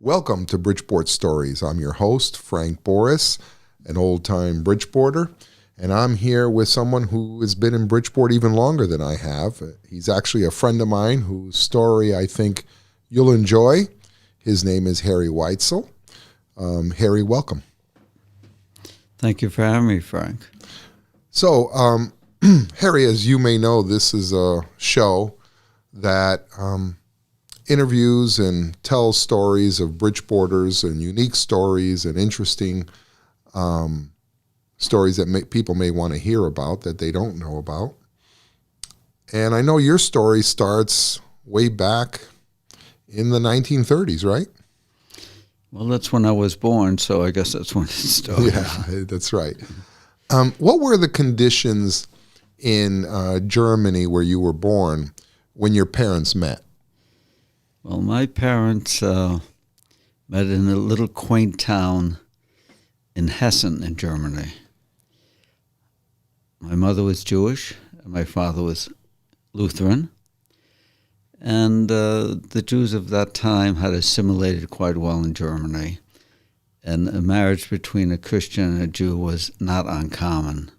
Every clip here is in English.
Welcome to Bridgeport Stories. I'm your host, Frank Boris, an old-time Bridgeporter, and I'm here with someone who has been in Bridgeport even longer than I have. He's actually a friend of mine whose story I think you'll enjoy. His name is Harry Weichsel. Harry, welcome. Thank you for having me, Frank. So, Harry, as you may know, this is a show that interviews and tells stories of Bridgeporters and unique stories and interesting stories that people may want to hear about that they don't know about. And I know your story starts way back in the 1930s, right? Well, that's when I was born, so I guess that's when it started. Yeah, that's right. What were the conditions in Germany where you were born when your parents met? Well, my parents met in a little quaint town in Hessen in Germany. My mother was Jewish, and my father was Lutheran. And the Jews of that time had assimilated quite well in Germany. And a marriage between a Christian and a Jew was not uncommon.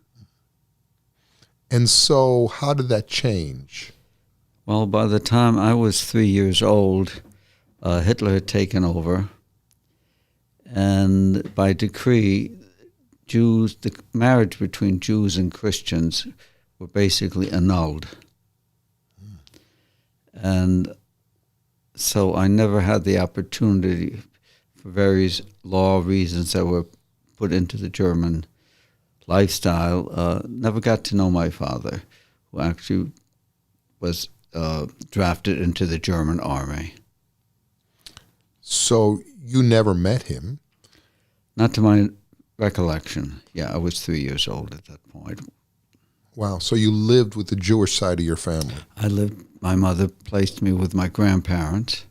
And so how did that change? Well, by the time I was 3 years old, Hitler had taken over. And by decree, the marriage between Jews and Christians were basically annulled. And so I never had the opportunity, for various law reasons that were put into the German lifestyle, never got to know my father, who actually was drafted into the German army. So you never met him? Not to my recollection. Yeah, I was 3 years old at that point. Wow, so you lived with the Jewish side of your family? My mother placed me with my grandparents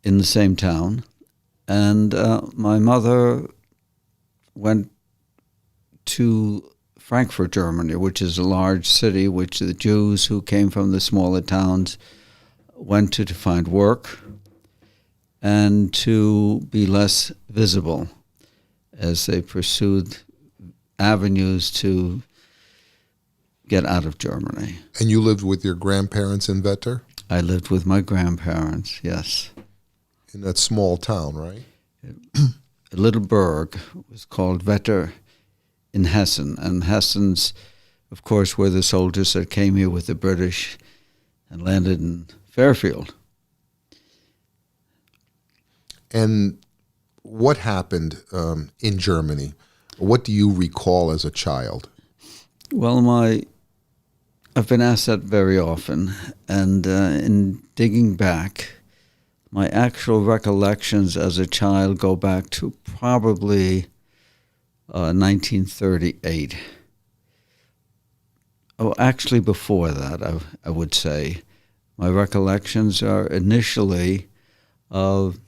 in the same town. And my mother went to Frankfurt, Germany, which is a large city, which the Jews who came from the smaller towns went to find work and to be less visible as they pursued avenues to get out of Germany. And you lived with your grandparents in Wetter? I lived with my grandparents, yes. In that small town, right? A little burg was called Wetter in Hessen. And Hessens, of course, were the soldiers that came here with the British and landed in Fairfield. And what happened in Germany? What do you recall as a child? Well, I've been asked that very often, and in digging back, my actual recollections as a child go back to probably 1938. Oh, actually before that, I would say. My recollections are initially of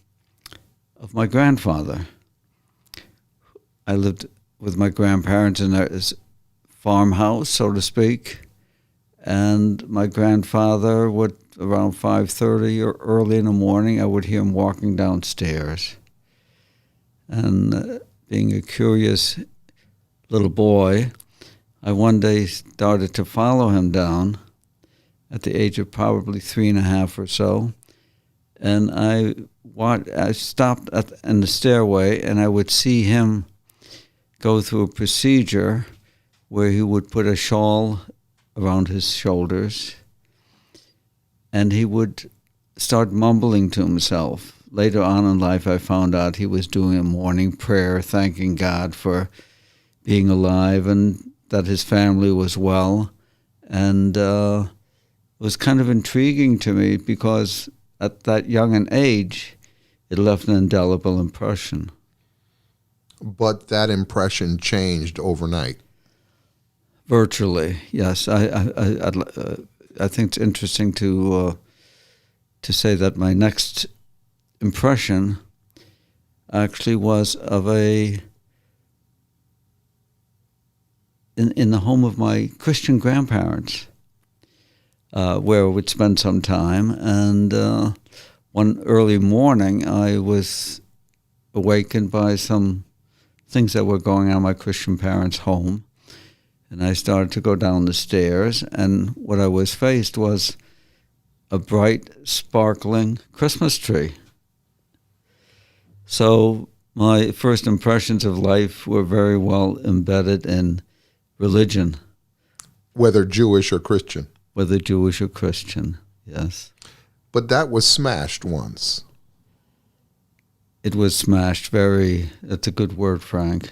my grandfather. I lived with my grandparents in a farmhouse, so to speak, and my grandfather would, around 5:30 or early in the morning, I would hear him walking downstairs. And being a curious little boy, I one day started to follow him down at the age of probably 3.5 or so. And I stopped in the stairway, and I would see him go through a procedure where he would put a shawl around his shoulders, and he would start mumbling to himself. Later on in life, I found out he was doing a morning prayer, thanking God for being alive and that his family was well. And it was kind of intriguing to me because at that young an age, it left an indelible impression. But that impression changed overnight. Virtually, yes. I think it's interesting to say that my next impression actually was of in the home of my Christian grandparents, where I would spend some time. And one early morning, I was awakened by some things that were going on in my Christian parents' home. And I started to go down the stairs, and what I was faced was a bright, sparkling Christmas tree. So my first impressions of life were very well embedded in religion. Whether Jewish or Christian. Whether Jewish or Christian, yes. But that was smashed once. It was smashed that's a good word, Frank,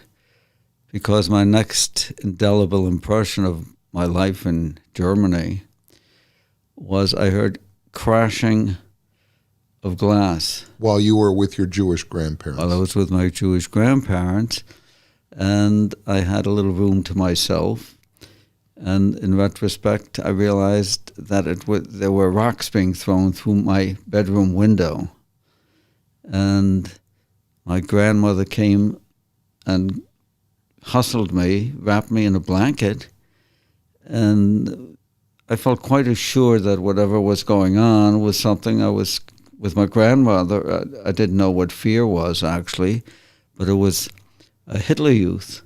because my next indelible impression of my life in Germany was I heard crashing of glass. While you were with your Jewish grandparents. While I was with my Jewish grandparents, and I had a little room to myself. And in retrospect, I realized that there were rocks being thrown through my bedroom window. And my grandmother came and hustled me, wrapped me in a blanket, and I felt quite assured that whatever was going on was something I was with my grandmother. I didn't know what fear was, actually, but it was a Hitler Youth.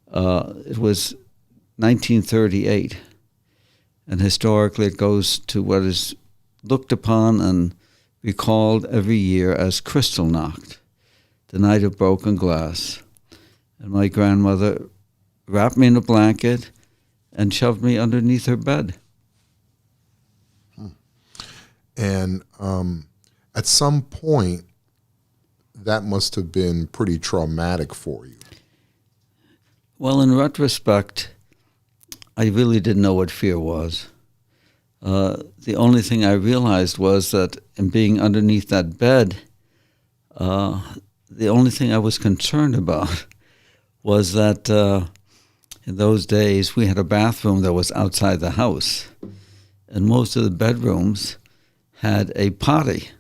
It was 1938, and historically it goes to what is looked upon and recalled every year as Kristallnacht, the night of broken glass. And my grandmother wrapped me in a blanket and shoved me underneath her bed. And at some point, that must have been pretty traumatic for you. Well, in retrospect, I really didn't know what fear was. The only thing I realized was that in being underneath that bed, the only thing I was concerned about was that in those days we had a bathroom that was outside the house, and most of the bedrooms had a potty.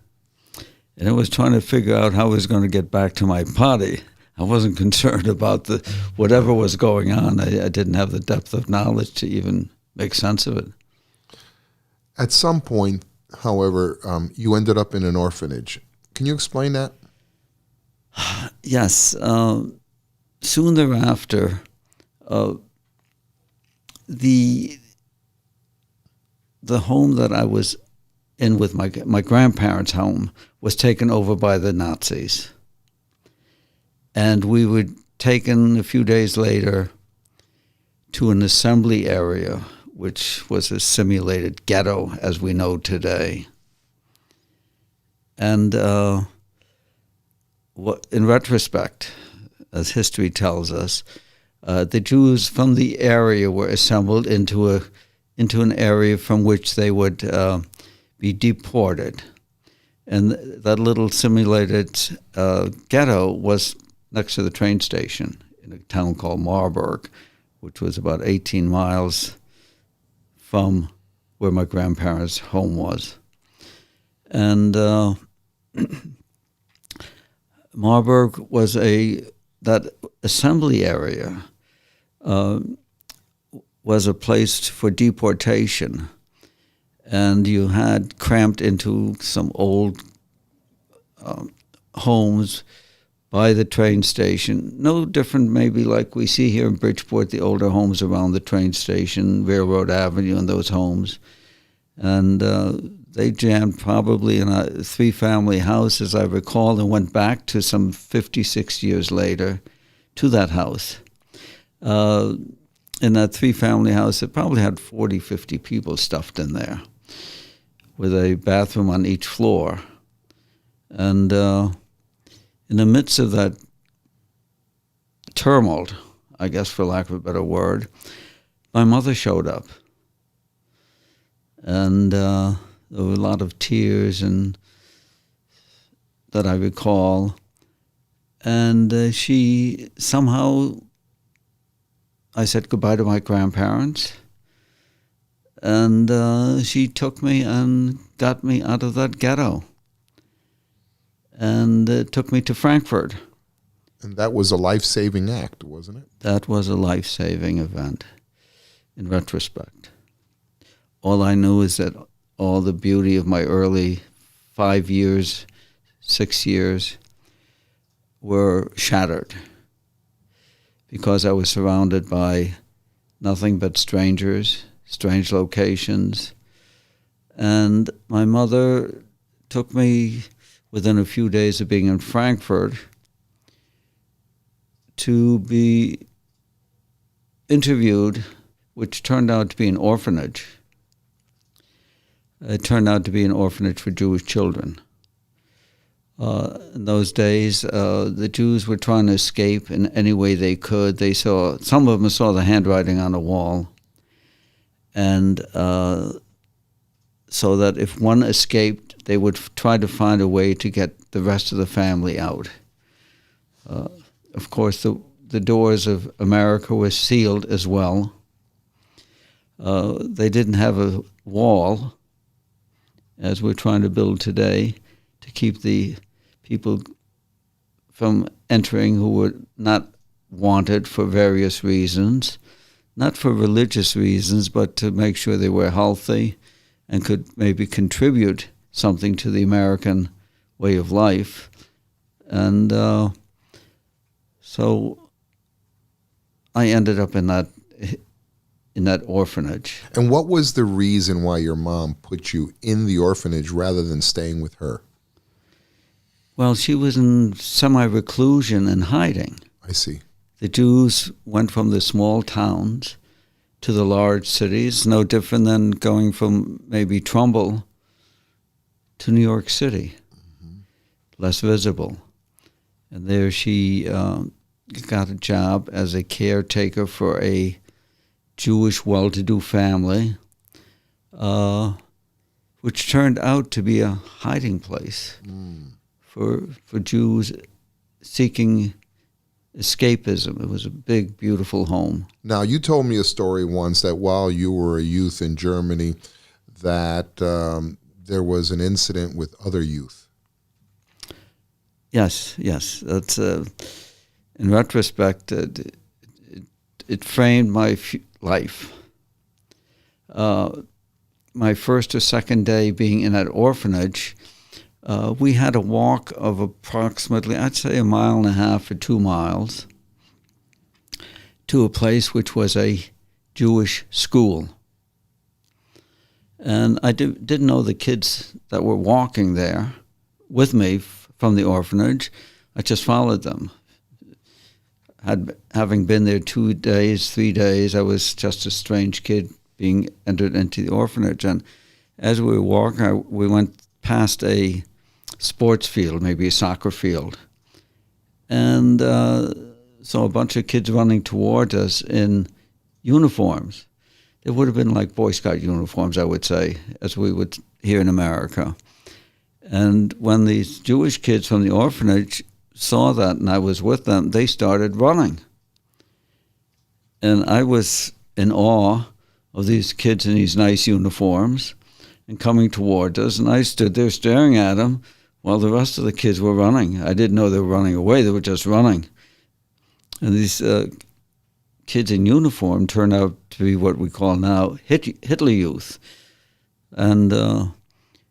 And I was trying to figure out how I was going to get back to my potty. I wasn't concerned about whatever was going on. I didn't have the depth of knowledge to even make sense of it. At some point, however, you ended up in an orphanage. Can you explain that? Yes. Soon thereafter, the home that I was in with my grandparents' home was taken over by the Nazis. And we were taken a few days later to an assembly area, which was a simulated ghetto as we know today. And in retrospect, as history tells us, the Jews from the area were assembled into an area from which they would be deported. And that little simulated ghetto was next to the train station in a town called Marburg, which was about 18 miles from where my grandparents' home was. And Marburg was that assembly area was a place for deportation. And you had cramped into some old homes by the train station. No different maybe like we see here in Bridgeport, the older homes around the train station, Railroad Avenue and those homes. And they jammed probably in a 3-family house, as I recall, and went back to some 56 years later to that house. In that 3-family house, it probably had 40, 50 people stuffed in there, with a bathroom on each floor. And in the midst of that tumult, I guess for lack of a better word, my mother showed up. And there were a lot of tears and that I recall. And she somehow, I said goodbye to my grandparents. And she took me and got me out of that ghetto. And took me to Frankfurt. And that was a life-saving act, wasn't it? That was a life-saving event, in retrospect. All I knew is that all the beauty of my early 5 years, 6 years were shattered because I was surrounded by nothing but strangers, strange locations. And my mother took me within a few days of being in Frankfurt to be interviewed, which turned out to be an orphanage. It turned out to be an orphanage for Jewish children. In those days, the Jews were trying to escape in any way they could. Some of them saw the handwriting on the wall, and so that if one escaped, they would try to find a way to get the rest of the family out. Of course, the doors of America were sealed as well. They didn't have a wall, as we're trying to build today, to keep the people from entering who were not wanted for various reasons, not for religious reasons, but to make sure they were healthy and could maybe contribute something to the American way of life. And so I ended up in that orphanage. And what was the reason why your mom put you in the orphanage rather than staying with her? Well, she was in semi-reclusion and hiding. I see. The Jews went from the small towns to the large cities, no different than going from maybe Trumbull to New York City, less visible. And there she got a job as a caretaker for a Jewish well-to-do family, which turned out to be a hiding place for Jews seeking escapism. It was a big, beautiful home. Now, you told me a story once that while you were a youth in Germany, that there was an incident with other youth. Yes. That's in retrospect, it framed my life. My first or second day being in that orphanage, we had a walk of approximately, I'd say, 1.5 miles or 2 miles to a place which was a Jewish school. And I didn't know the kids that were walking there with me from the orphanage. I just followed them. Having been there 2 days, 3 days, I was just a strange kid being entered into the orphanage. And as we were walking, we went past a sports field, maybe a soccer field. And saw a bunch of kids running toward us in uniforms. It would have been like Boy Scout uniforms, I would say, as we would here in America. And when these Jewish kids from the orphanage saw that and I was with them, they started running. And I was in awe of these kids in these nice uniforms and coming toward us. And I stood there staring at them while the rest of the kids were running. I didn't know they were running away. They were just running. And these kids in uniform turned out to be what we call now Hitler Youth. And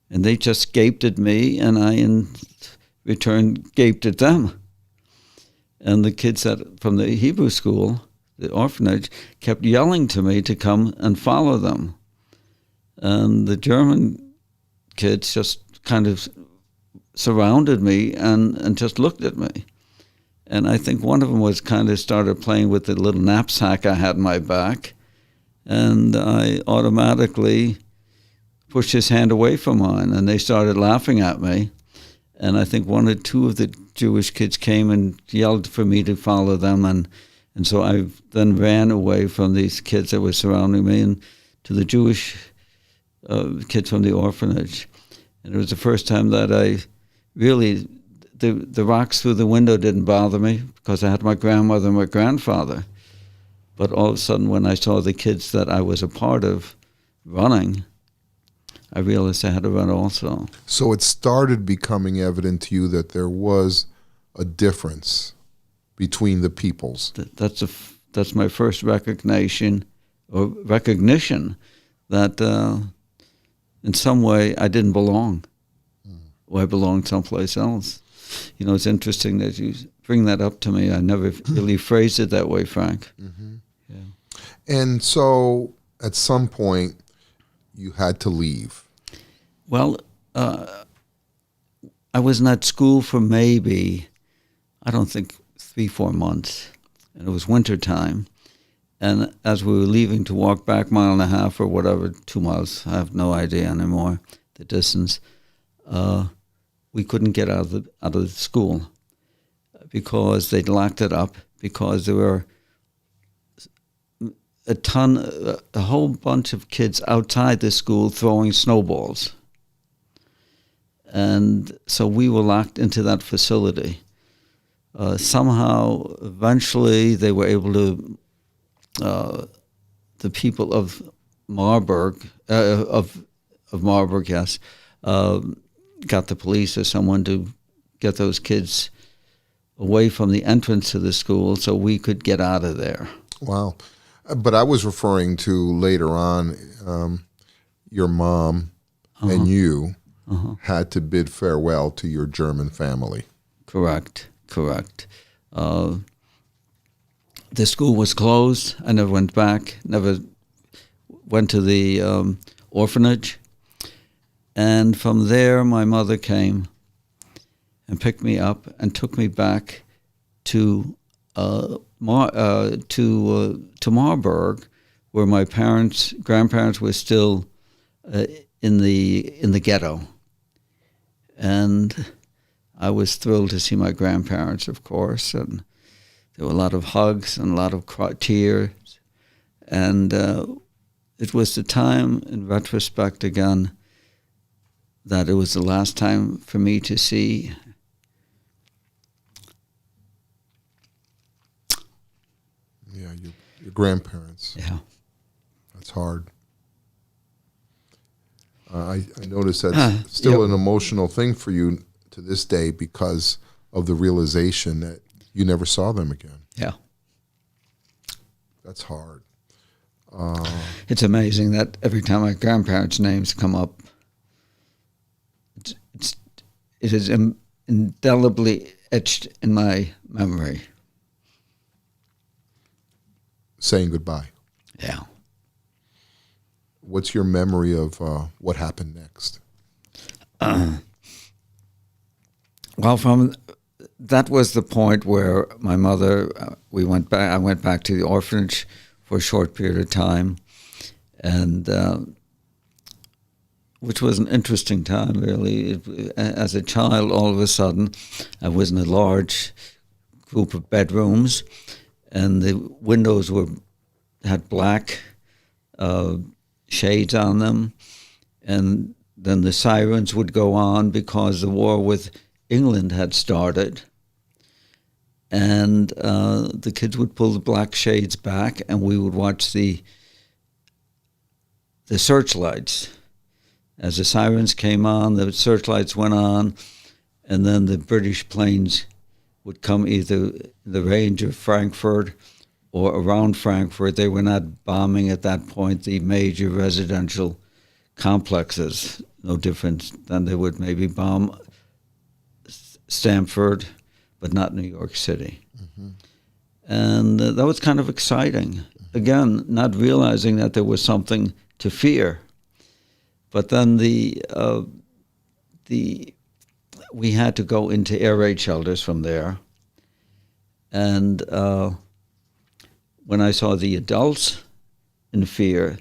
they just gaped at me, and I in return gaped at them. And the kids from the Hebrew school, the orphanage, kept yelling to me to come and follow them. And the German kids just kind of surrounded me and just looked at me. And I think one of them was kind of started playing with the little knapsack I had in my back. And I automatically pushed his hand away from mine, and they started laughing at me. And I think one or two of the Jewish kids came and yelled for me to follow them. And so I then ran away from these kids that were surrounding me and to the Jewish kids from the orphanage. And it was the first time that I really, the rocks through the window didn't bother me because I had my grandmother and my grandfather. But all of a sudden, when I saw the kids that I was a part of running, I realized I had to run also. So it started becoming evident to you that there was a difference between the peoples. That's my first recognition that in some way I didn't belong. or I belonged someplace else. You know, it's interesting that you bring that up to me. I never really phrased it that way, Frank. Mm-hmm. Yeah. And so at some point, you had to leave. Well, I was at school for maybe, I don't think, 3-4 months. And it was winter time. And as we were leaving to walk back 1.5 miles or whatever, 2 miles, I have no idea anymore, the distance, we couldn't get out of the school because they'd locked it up, because there were a whole bunch of kids outside the school throwing snowballs. And so we were locked into that facility. Somehow, eventually, they were able to, the people of Marburg, of Marburg, yes, got the police or someone to get those kids away from the entrance to the school so we could get out of there. Wow. But I was referring to later on, your mom and you had to bid farewell to your German family. Correct. The school was closed. I never went back, never went to the orphanage. And from there, my mother came and picked me up and took me back to Marburg, where my grandparents were still in the ghetto. And I was thrilled to see my grandparents, of course, and there were a lot of hugs and a lot of tears. And it was the time, in retrospect again, that it was the last time for me to see your grandparents. Yeah. That's hard. I noticed that's still an emotional thing for you to this day because of the realization that you never saw them again. Yeah. That's hard. It's amazing that every time my grandparents' names come up, it is indelibly etched in my memory. Saying goodbye. Yeah. What's your memory of what happened next? Well, that was the point where my mother, I went back to the orphanage for a short period of time, and which was an interesting time, really. As a child, all of a sudden, I was in a large group of bedrooms, and the windows had black shades on them, and then the sirens would go on because the war with England had started, and the kids would pull the black shades back, and we would watch the searchlights. As the sirens came on, the searchlights went on, and then the British planes would come either in the range of Frankfurt or around Frankfurt. They were not bombing at that point the major residential complexes, no different than they would maybe bomb Stamford, but not New York City. Mm-hmm. And that was kind of exciting. Again, not realizing that there was something to fear. But then we had to go into air raid shelters from there. And when I saw the adults in fear,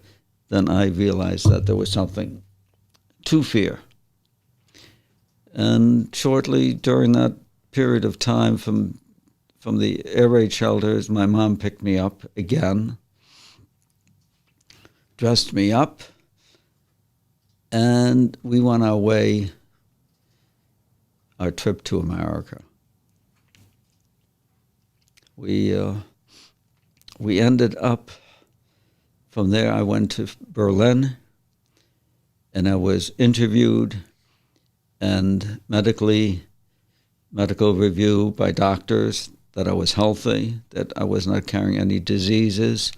then I realized that there was something to fear. And shortly during that period of time from the air raid shelters, my mom picked me up again, dressed me up, and we went our trip to America. We ended up, from there I went to Berlin, and I was interviewed and medical review by doctors that I was healthy, that I was not carrying any diseases,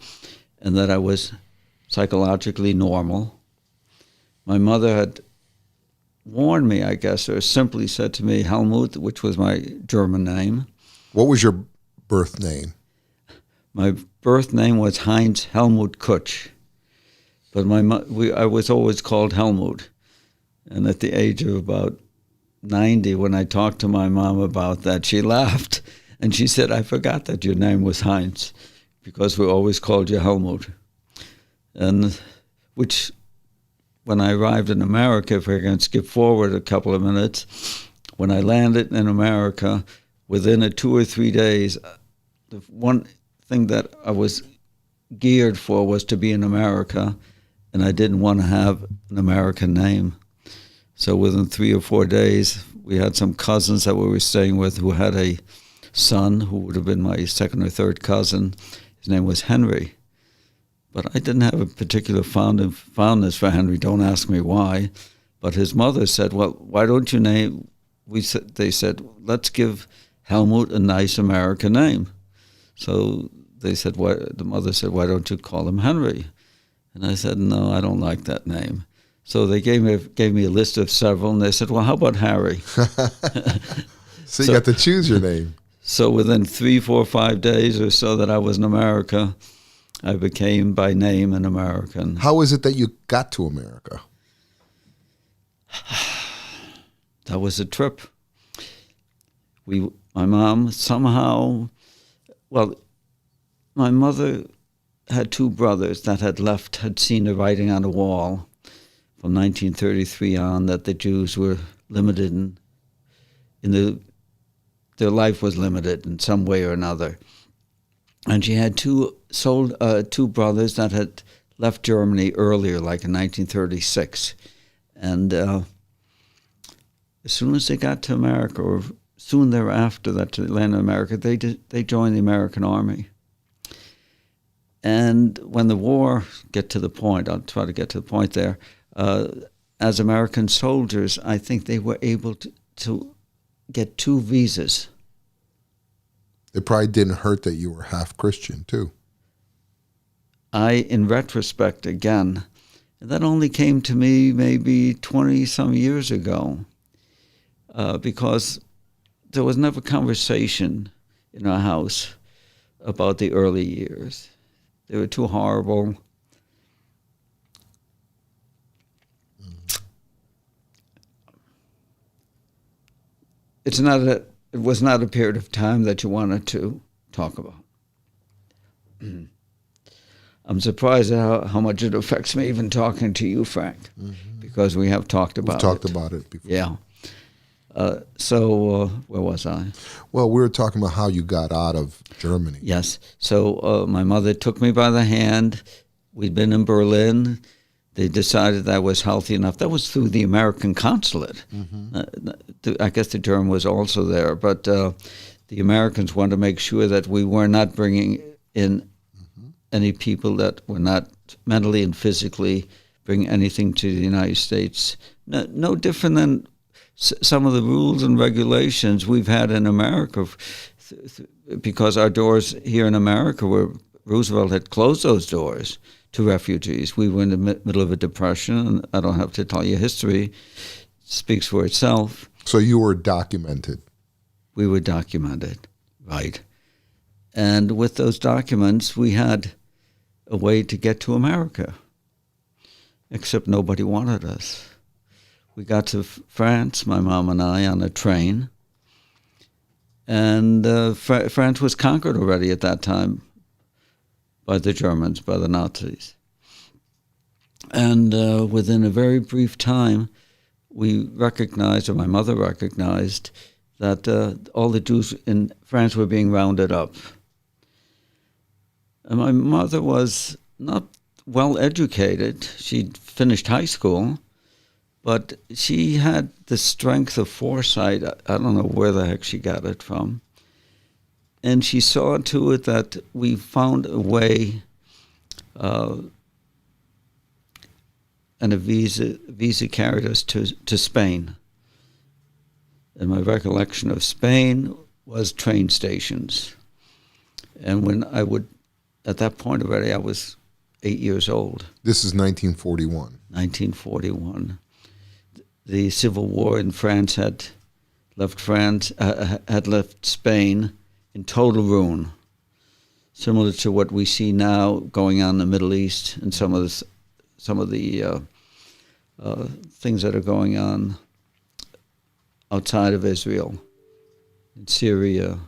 and that I was psychologically normal. My mother had warned me, I guess, or simply said to me, Helmut, which was my German name. What was your birth name? My birth name was Heinz Helmut Kutsch, but I was always called Helmut. And at the age of about 90, when I talked to my mom about that, she laughed. And she said, I forgot that your name was Heinz, because we always called you Helmut. And which, when I arrived in America, if I can skip forward a couple of minutes, when I landed in America, within 2 or 3 days, the one thing that I was geared for was to be in America, and I didn't want to have an American name. So within 3 or 4 days, we had some cousins that we were staying with who had a son who would have been my second or third cousin. His name was Henry. But I didn't have a particular fondness for Henry. Don't ask me why. But his mother said, well, why don't you name... They said, let's give Helmut a nice American name. So they said, the mother said, why don't you call him Henry? And I said, no, I don't like that name. So they gave me a list of several, and they said, well, how about Harry? So you got to choose your name. So within 3, 4, 5 days or so that I was in America, I became by name an American. How is it that you got to America? That was a trip. My mom somehow, well, my mother had 2 brothers that had seen the writing on the wall from 1933 on that the Jews were limited their life was limited in some way or another. And she had two brothers that had left Germany earlier, like in 1936. And as soon as they got to America, or soon thereafter that they landed in America, they joined the American Army. And when the war, I'll try to get to the point there, as American soldiers, I think they were able to get 2 visas. It probably didn't hurt that you were half Christian, too. In retrospect, again, that only came to me maybe 20-some years ago, because there was never conversation in our house about the early years. They were too horrible. It was not a period of time that you wanted to talk about. I'm surprised at how much it affects me even talking to you, Frank, because we have talked about it. We've talked about it before. Yeah. So where was I? Well, we were talking about how you got out of Germany. Yes. So my mother took me by the hand. We'd been in Berlin. They decided I was healthy enough. That was through the American consulate. I guess the German was also there. But the Americans wanted to make sure that we were not bringing in any people that were not mentally and physically bring anything to the United States. No different than some of the rules and regulations we've had in America, because our doors here in America Roosevelt had closed those doors to refugees. We were in the middle of a depression, and I don't have to tell you, history speaks for itself. So you were documented. We were documented, right. And with those documents, we had a way to get to America, except nobody wanted us. We got to France, my mom and I, on a train, and France was conquered already at that time by the Germans, by the Nazis. And within a very brief time, we recognized, or my mother recognized, that all the Jews in France were being rounded up. And my mother was not well educated. She'd finished high school, but she had the strength of foresight. I don't know where the heck she got it from. And she saw to it that we found a way, and a visa carried us to Spain. And my recollection of Spain was train stations. And when at that point already, I was 8 years old. This is 1941. 1941. the Civil War in France had left Spain in total ruin, similar to what we see now going on in the Middle East and some of the things that are going on outside of Israel, in Syria,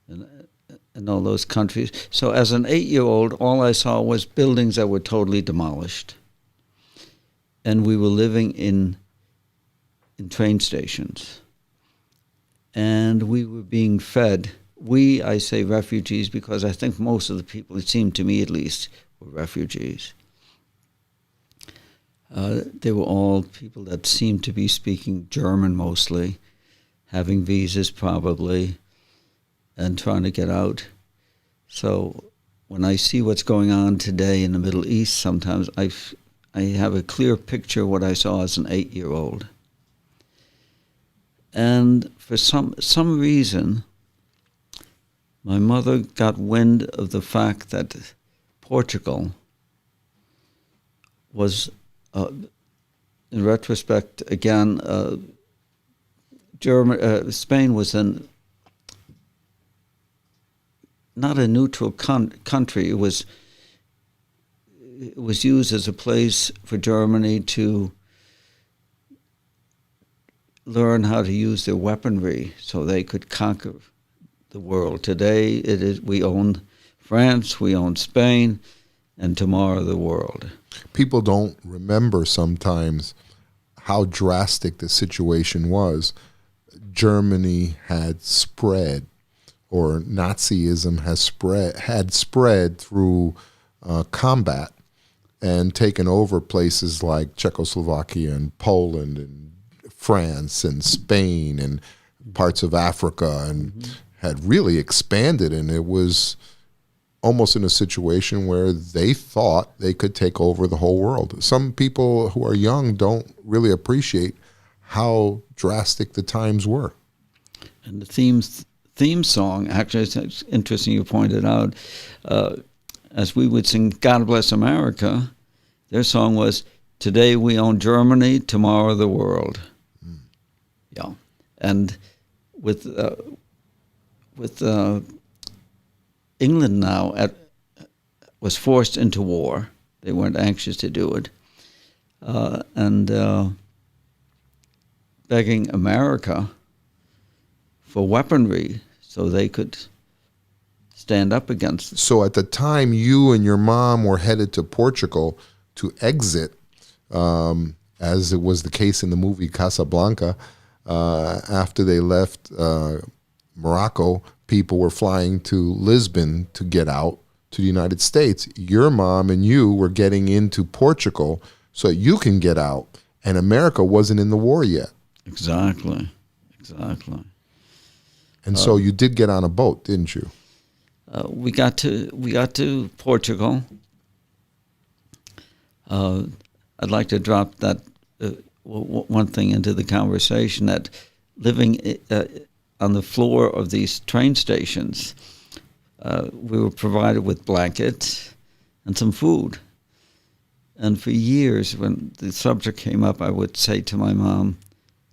and all those countries. So as an 8-year-old, all I saw was buildings that were totally demolished. And we were living in train stations. And we were being fed. I say refugees because I think most of the people, it seemed to me at least, were refugees. They were all people that seemed to be speaking German mostly, having visas probably, and trying to get out. So when I see what's going on today in the Middle East, sometimes I have a clear picture of what I saw as an 8-year-old. And for some reason, my mother got wind of the fact that Portugal was, in retrospect, again, Spain was not a neutral country. It was used as a place for Germany to learn how to use their weaponry so they could conquer the world. Today, we own France, we own Spain, and tomorrow the world. People don't remember sometimes how drastic the situation was. Germany had spread, or Nazism had spread through combat and taken over places like Czechoslovakia and Poland and France and Spain and parts of Africa, and had really expanded, and it was almost in a situation where they thought they could take over the whole world. Some people who are young don't really appreciate how drastic the times were. And the theme song, actually, it's interesting you pointed out, as we would sing God Bless America, their song was, today we own Germany, tomorrow the world. Yeah. And with England now was forced into war. They weren't anxious to do it. And begging America for weaponry so they could stand up against it. So at the time you and your mom were headed to Portugal to exit, as it was the case in the movie Casablanca, after they left Morocco, people were flying to Lisbon to get out to the United States. Your mom and you were getting into Portugal so you can get out, and America wasn't in the war yet. Exactly. And so you did get on a boat, didn't you? We got to Portugal. I'd like to drop that one thing into the conversation, that living on the floor of these train stations, we were provided with blankets and some food. And for years, when the subject came up, I would say to my mom,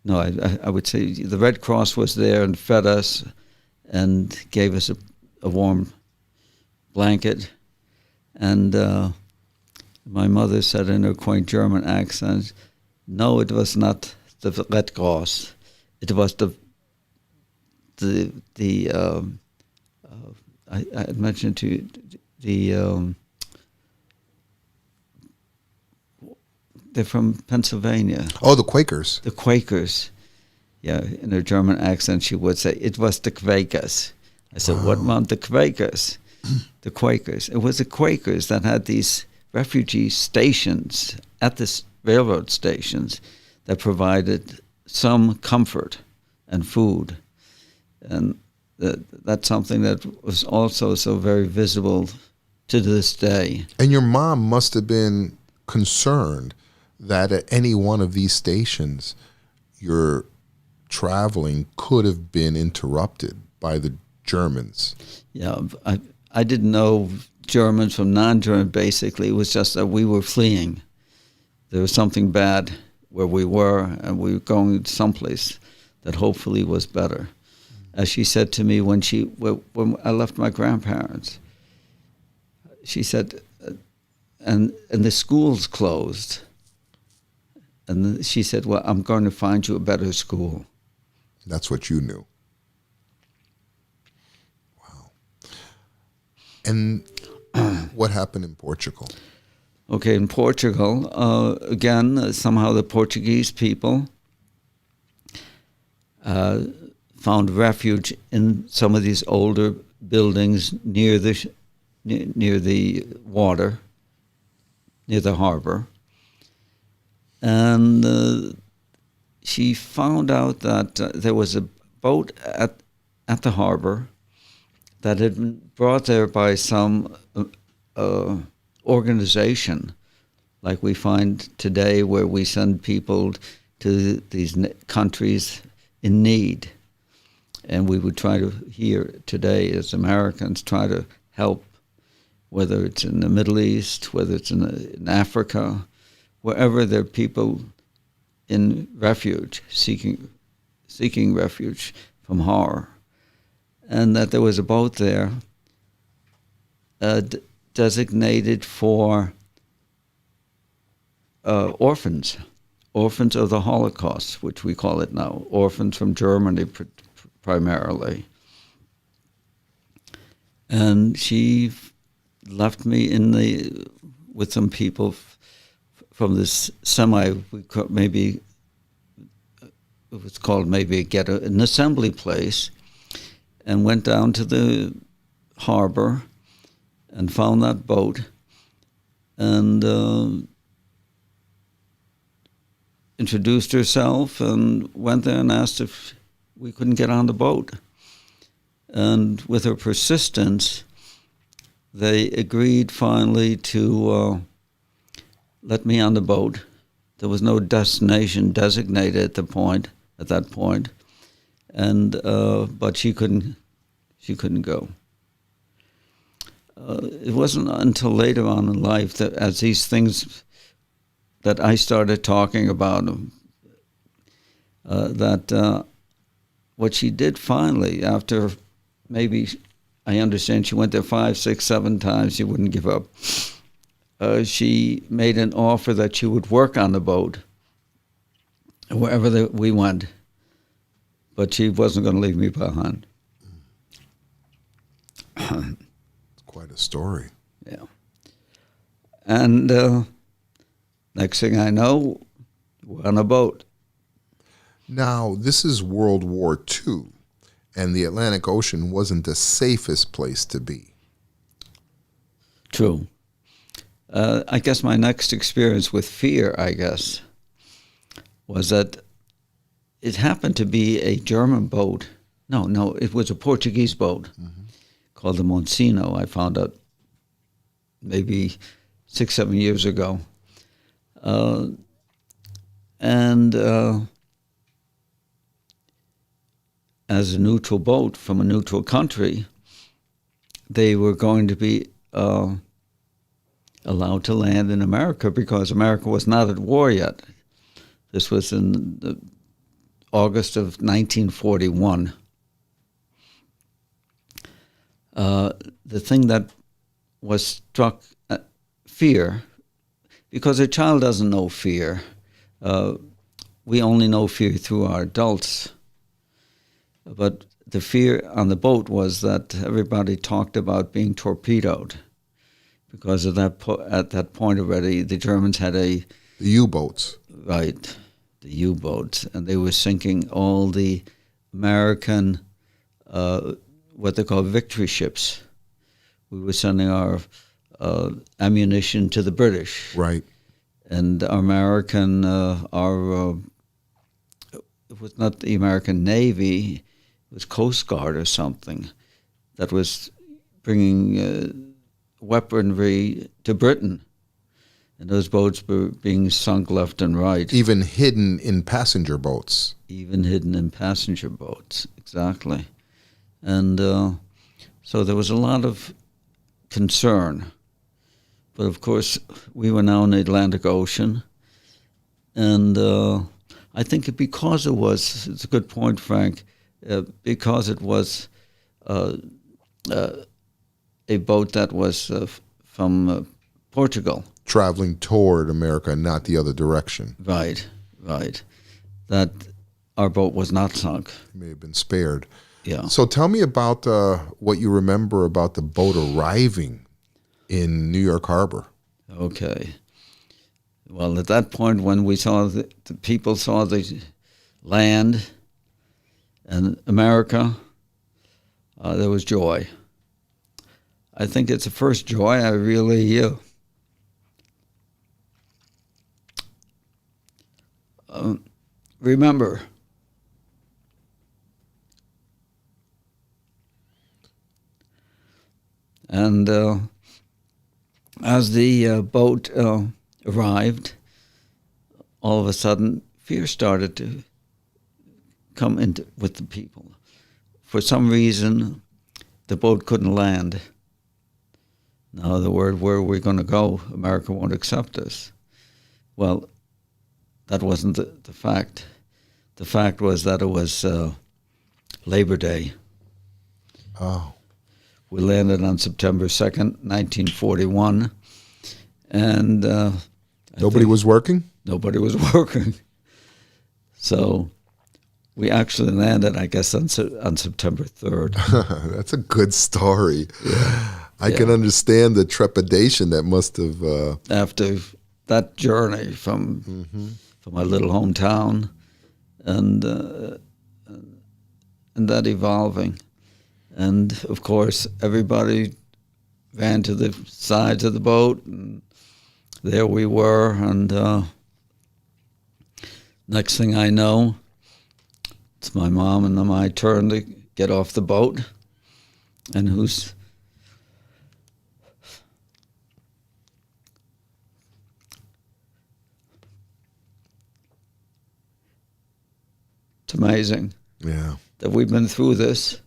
no, I would say the Red Cross was there and fed us and gave us a warm blanket. And my mother said in her quaint German accent, no, it was not the Red Cross. It was I had mentioned to you, they're from Pennsylvania. Oh, the Quakers. The Quakers. Yeah, in her German accent, she would say, it was the Quakers. I said, what about the Quakers? The Quakers. It was the Quakers that had these refugee stations at the railroad stations that provided some comfort and food. And that's something that was also so very visible to this day. And your mom must have been concerned that at any one of these stations, your traveling could have been interrupted by the Germans. Yeah, I didn't know Germans from non-German, basically. It was just that we were fleeing. There was something bad where we were, and we were going someplace that hopefully was better. As she said to me when I left my grandparents, she said, and the school's closed. And she said, well, I'm going to find you a better school. That's what you knew. Wow. And what happened in Portugal? Okay, in Portugal, again, somehow the Portuguese people found refuge in some of these older buildings near the water, near the harbor. And she found out that there was a boat at the harbor that had been brought there by some organization, like we find today, where we send people to these countries in need. And we would try to, here today as Americans, try to help, whether it's in the Middle East, whether it's in Africa, wherever there are people in refuge, seeking refuge from horror. And that there was a boat there designated for orphans of the Holocaust, which we call it now, orphans from Germany primarily. And she left me with some people from this maybe it was called maybe a ghetto, an assembly place, and went down to the harbor and found that boat and introduced herself and went there and asked if we couldn't get on the boat. And with her persistence, they agreed finally to let me on the boat. There was no destination designated at that point, and but she couldn't go. It wasn't until later on in life that, as these things that I started talking about, that what she did finally, after maybe, I understand she went there 5, 6, 7 times, she wouldn't give up. She made an offer that she would work on the boat wherever we went, but she wasn't going to leave me behind. It's quite a story. Yeah. And next thing I know, we're on a boat. Now, this is World War II, and the Atlantic Ocean wasn't the safest place to be. True. I guess my next experience with fear, was that it happened to be a German boat. No, it was a Portuguese boat called the Monsino. I found out maybe 6, 7 years ago. And as a neutral boat from a neutral country, they were going to be allowed to land in America because America was not at war yet. This was in August of 1941. The thing that was struck fear, because a child doesn't know fear. We only know fear through our adults. But the fear on the boat was that everybody talked about being torpedoed, because of that at that point already the Germans had the U-boats. Right, the U-boats, and they were sinking all the American what they call victory ships. We were sending our ammunition to the British. Right. And our American, it was not the American Navy, it was Coast Guard or something, that was bringing weaponry to Britain. And those boats were being sunk left and right. Even hidden in passenger boats. Even hidden in passenger boats, exactly. And so there was a lot of concern. But of course, we were now in the Atlantic Ocean, And I think because it was, it's a good point, Frank, because it was a boat that was from Portugal. Traveling toward America and not the other direction. Right. That our boat was not sunk. It may have been spared. Yeah. So tell me about what you remember about the boat arriving in New York Harbor. Okay. Well, at that point, when we saw the people saw the land and America, there was joy. I think it's the first joy I really remember. And as the boat arrived, all of a sudden, fear started to come into with the people. For some reason, the boat couldn't land. Now the word, where are we going to go? America won't accept us. Well, that wasn't the fact. The fact was that it was Labor Day. Oh. We landed on September 2nd, 1941. And nobody was working? Nobody was working. So we actually landed, I guess, on September 3rd. That's a good story. Yeah. I can understand the trepidation that must have... After that journey from my little hometown and that evolving. And, of course, everybody ran to the sides of the boat, and there we were. And next thing I know, it's my mom and my turn to get off the boat. And it's amazing. Yeah. That we've been through this.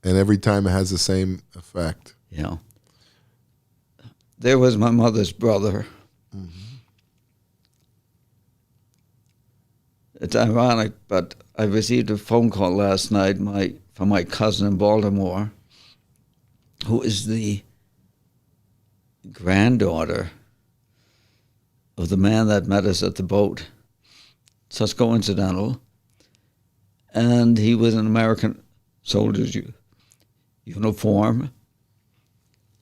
And every time it has the same effect. Yeah. There was my mother's brother. Mm-hmm. It's ironic, but I received a phone call last night from my cousin in Baltimore, who is the granddaughter of the man that met us at the boat. Such coincidental. And he was an American soldier's uniform.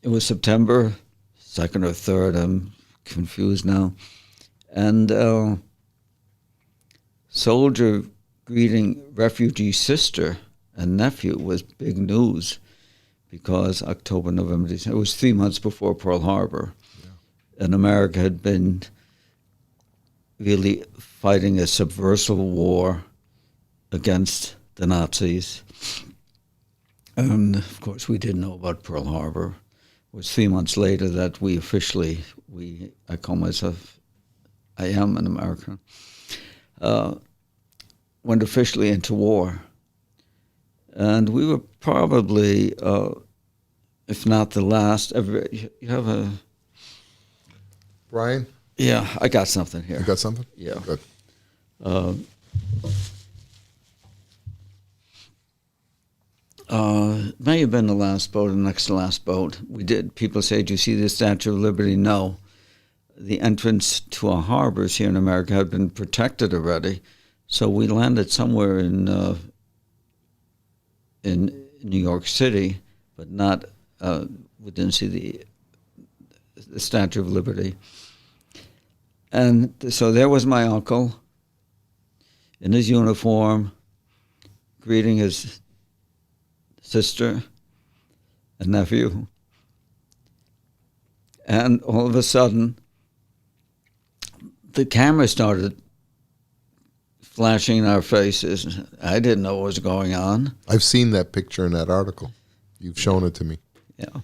It was September 2nd or 3rd, I'm confused now. And soldier greeting refugee sister and nephew was big news because October, November, December, it was 3 months before Pearl Harbor. Yeah. And America had been really fighting a subversive war against the Nazis. And, of course, we didn't know about Pearl Harbor. It was 3 months later that I call myself, I am an American, went officially into war. And we were probably, if not the last, you have a... Brian? Yeah, I got something here. You got something? Yeah. Good. May have been the last boat, or next to last boat. People say, do you see the Statue of Liberty? No. The entrance to our harbors here in America had been protected already. So we landed somewhere in New York City, but not, we didn't see the Statue of Liberty. And so there was my uncle in his uniform, greeting his sister and nephew. And all of a sudden, the camera started flashing in our faces. I didn't know what was going on. I've seen that picture in that article. You've shown it to me. Yeah.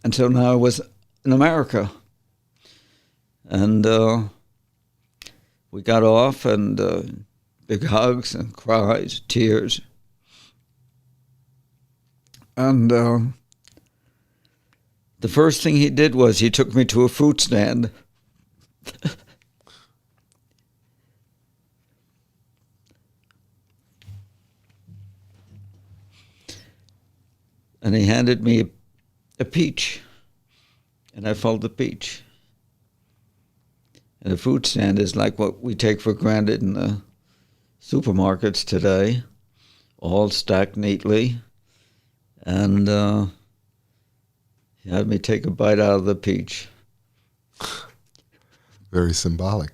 And so now I was in America. And we got off, and big hugs and cries, tears. And The first thing he did was he took me to a fruit stand. And he handed me a peach. And I felt the peach. And a fruit stand is like what we take for granted in the supermarkets today, all stacked neatly. And he had me take a bite out of the peach. Very symbolic.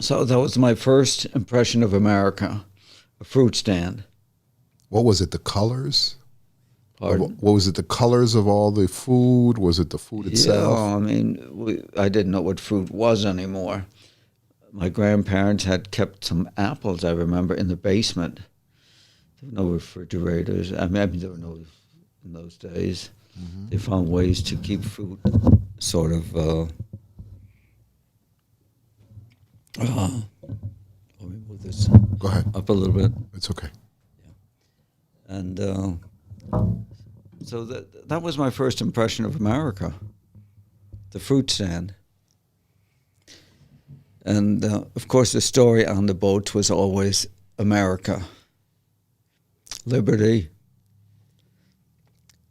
So that was my first impression of America, a fruit stand. What was it, the colors? Pardon? What was it, the colors of all the food? Was it the food itself? Yeah, I mean, I didn't know what fruit was anymore. My grandparents had kept some apples, I remember, in the basement. There were no refrigerators. I mean there were no in those days. Mm-hmm. They found ways to keep fruit sort of... let me move this Go ahead. up a little bit. It's okay. Yeah. And so that was my first impression of America, the fruit stand. And, of course, the story on the boats was always America, liberty,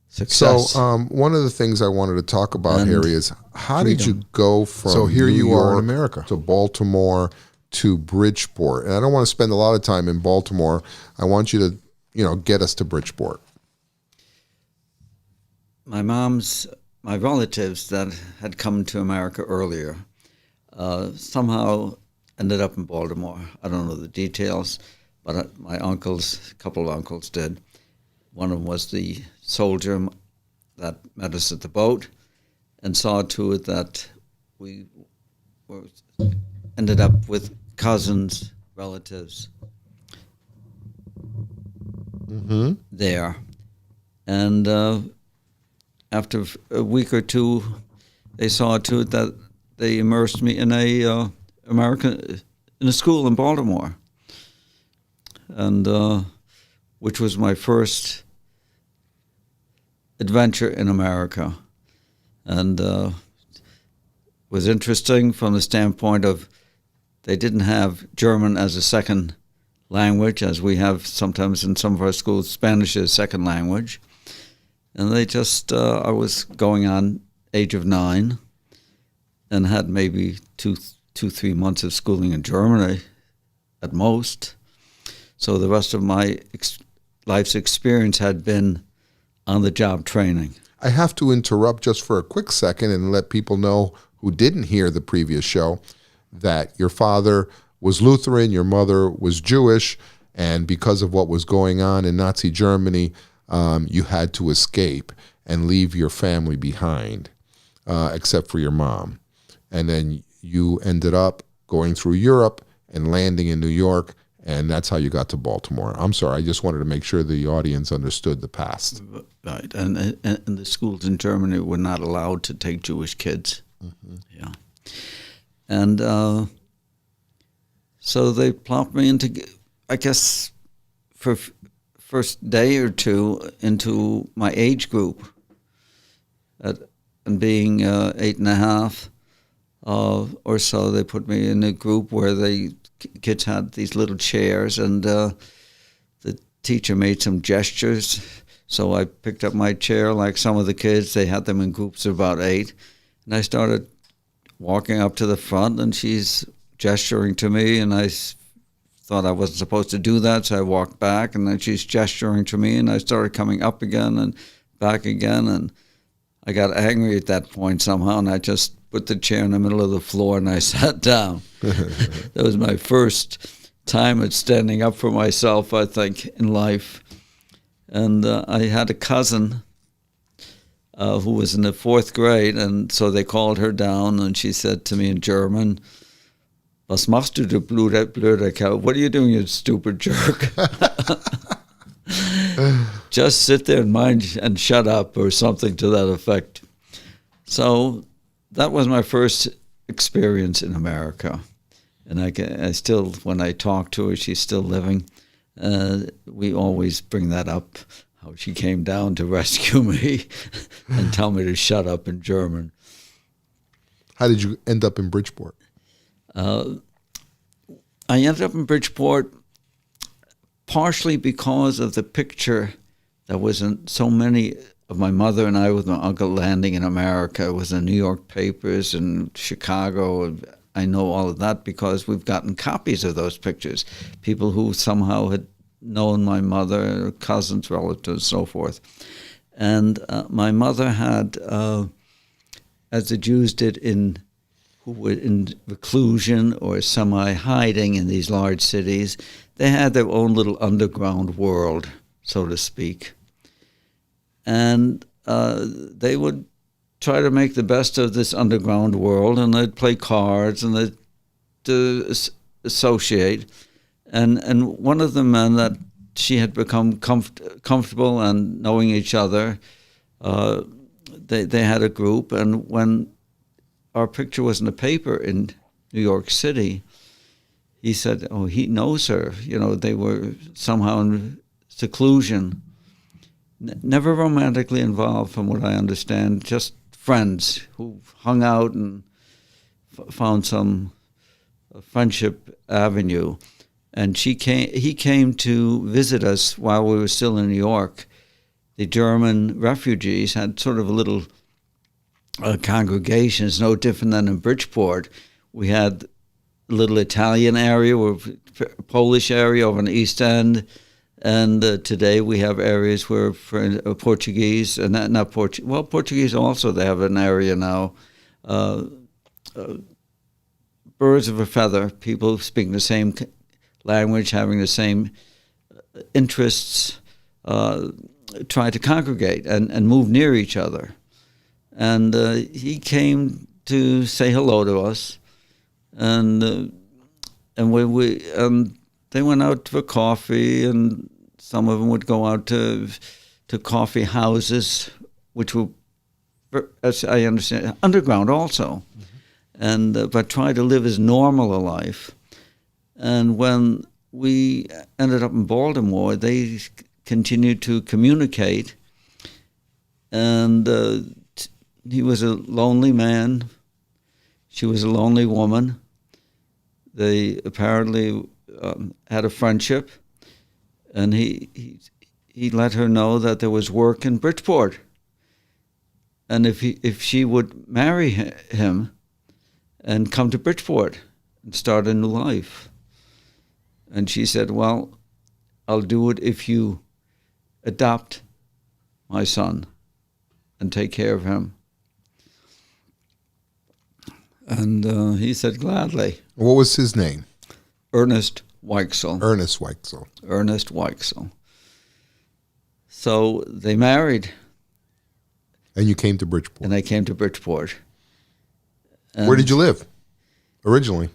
success. So one of the things I wanted to talk about, Harry, is how did you go from here New you York are in America to Baltimore to Bridgeport? And I don't want to spend a lot of time in Baltimore. I want you to, get us to Bridgeport. My relatives that had come to America earlier somehow ended up in Baltimore. I don't know the details, but my uncles, a couple of uncles did. One of them was the soldier that met us at the boat and saw to it that we ended up with cousins, relatives there. And after a week or two, they saw to it that they immersed me in a school in Baltimore, and which was my first adventure in America, and was interesting from the standpoint of they didn't have German as a second language, as we have sometimes in some of our schools. Spanish is second language, and they just I was going on age of 9. And had maybe 3 months of schooling in Germany at most. So the rest of my life's experience had been on-the-job training. I have to interrupt just for a quick second and let people know who didn't hear the previous show that your father was Lutheran, your mother was Jewish, and because of what was going on in Nazi Germany, you had to escape and leave your family behind, except for your mom. And then you ended up going through Europe and landing in New York, and that's how you got to Baltimore. I'm sorry, I just wanted to make sure the audience understood the past. Right, and the schools in Germany were not allowed to take Jewish kids. Mm-hmm. Yeah. And so they plopped me into, I guess, for first day or two into my age group. And being 8.5, or so, they put me in a group where kids had these little chairs, and the teacher made some gestures. So I picked up my chair like some of the kids. They had them in groups of about 8. And I started walking up to the front, and she's gesturing to me, and I thought I wasn't supposed to do that, so I walked back, and then she's gesturing to me, and I started coming up again and back again, and I got angry at that point somehow, and I just put the chair in the middle of the floor and I sat down. That was my first time at standing up for myself, I think, in life. And I had a cousin who was in the 4th grade, and so they called her down, and she said to me in German, "Was machst du, du blöder Kerl? What are you doing, you stupid jerk?" Just sit there and mind and shut up, or something to that effect. So that was my first experience in America. And I still, when I talk to her, she's still living, We always bring that up, how she came down to rescue me and tell me to shut up in German. How did you end up in Bridgeport? I ended up in Bridgeport partially because of the picture that was in so many of my mother and I with my uncle landing in America. It was in New York papers and Chicago. I know all of that because we've gotten copies of those pictures. People who somehow had known my mother, cousins, relatives, so forth. And my mother had, as the Jews did who were in reclusion or semi-hiding in these large cities, they had their own little underground world, so to speak. And they would try to make the best of this underground world, and they'd play cards, and they'd associate. And one of the men that she had become comfortable and knowing each other, they had a group, and when our picture was in the paper in New York City, he said, oh, he knows her. You know, they were somehow in seclusion. Never romantically involved, from what I understand, just friends who hung out and found some friendship avenue. And he came to visit us while we were still in New York. The German refugees had sort of a little congregation. It's no different than in Bridgeport. We had a little Italian area, or Polish area over on the East End. And today we have areas where Portuguese, and not Portuguese, well, Portuguese also, they have an area now. Birds of a feather, people speaking the same language, having the same interests, try to congregate and move near each other. And he came to say hello to us, and they went out for coffee, and some of them would go out to coffee houses, which were, as I understand, underground also, and but try to live as normal a life. And when we ended up in Baltimore, they continued to communicate, and he was a lonely man. She was a lonely woman. They apparently had a friendship, and he let her know that there was work in Bridgeport, and if she would marry him and come to Bridgeport and start a new life. And she said, well, I'll do it if you adopt my son and take care of him. And he said, gladly. What was his name? Ernest Weichsel. Ernest Weichsel. Ernest Weichsel. So they married. And you came to Bridgeport. And I came to Bridgeport. And where did you live originally?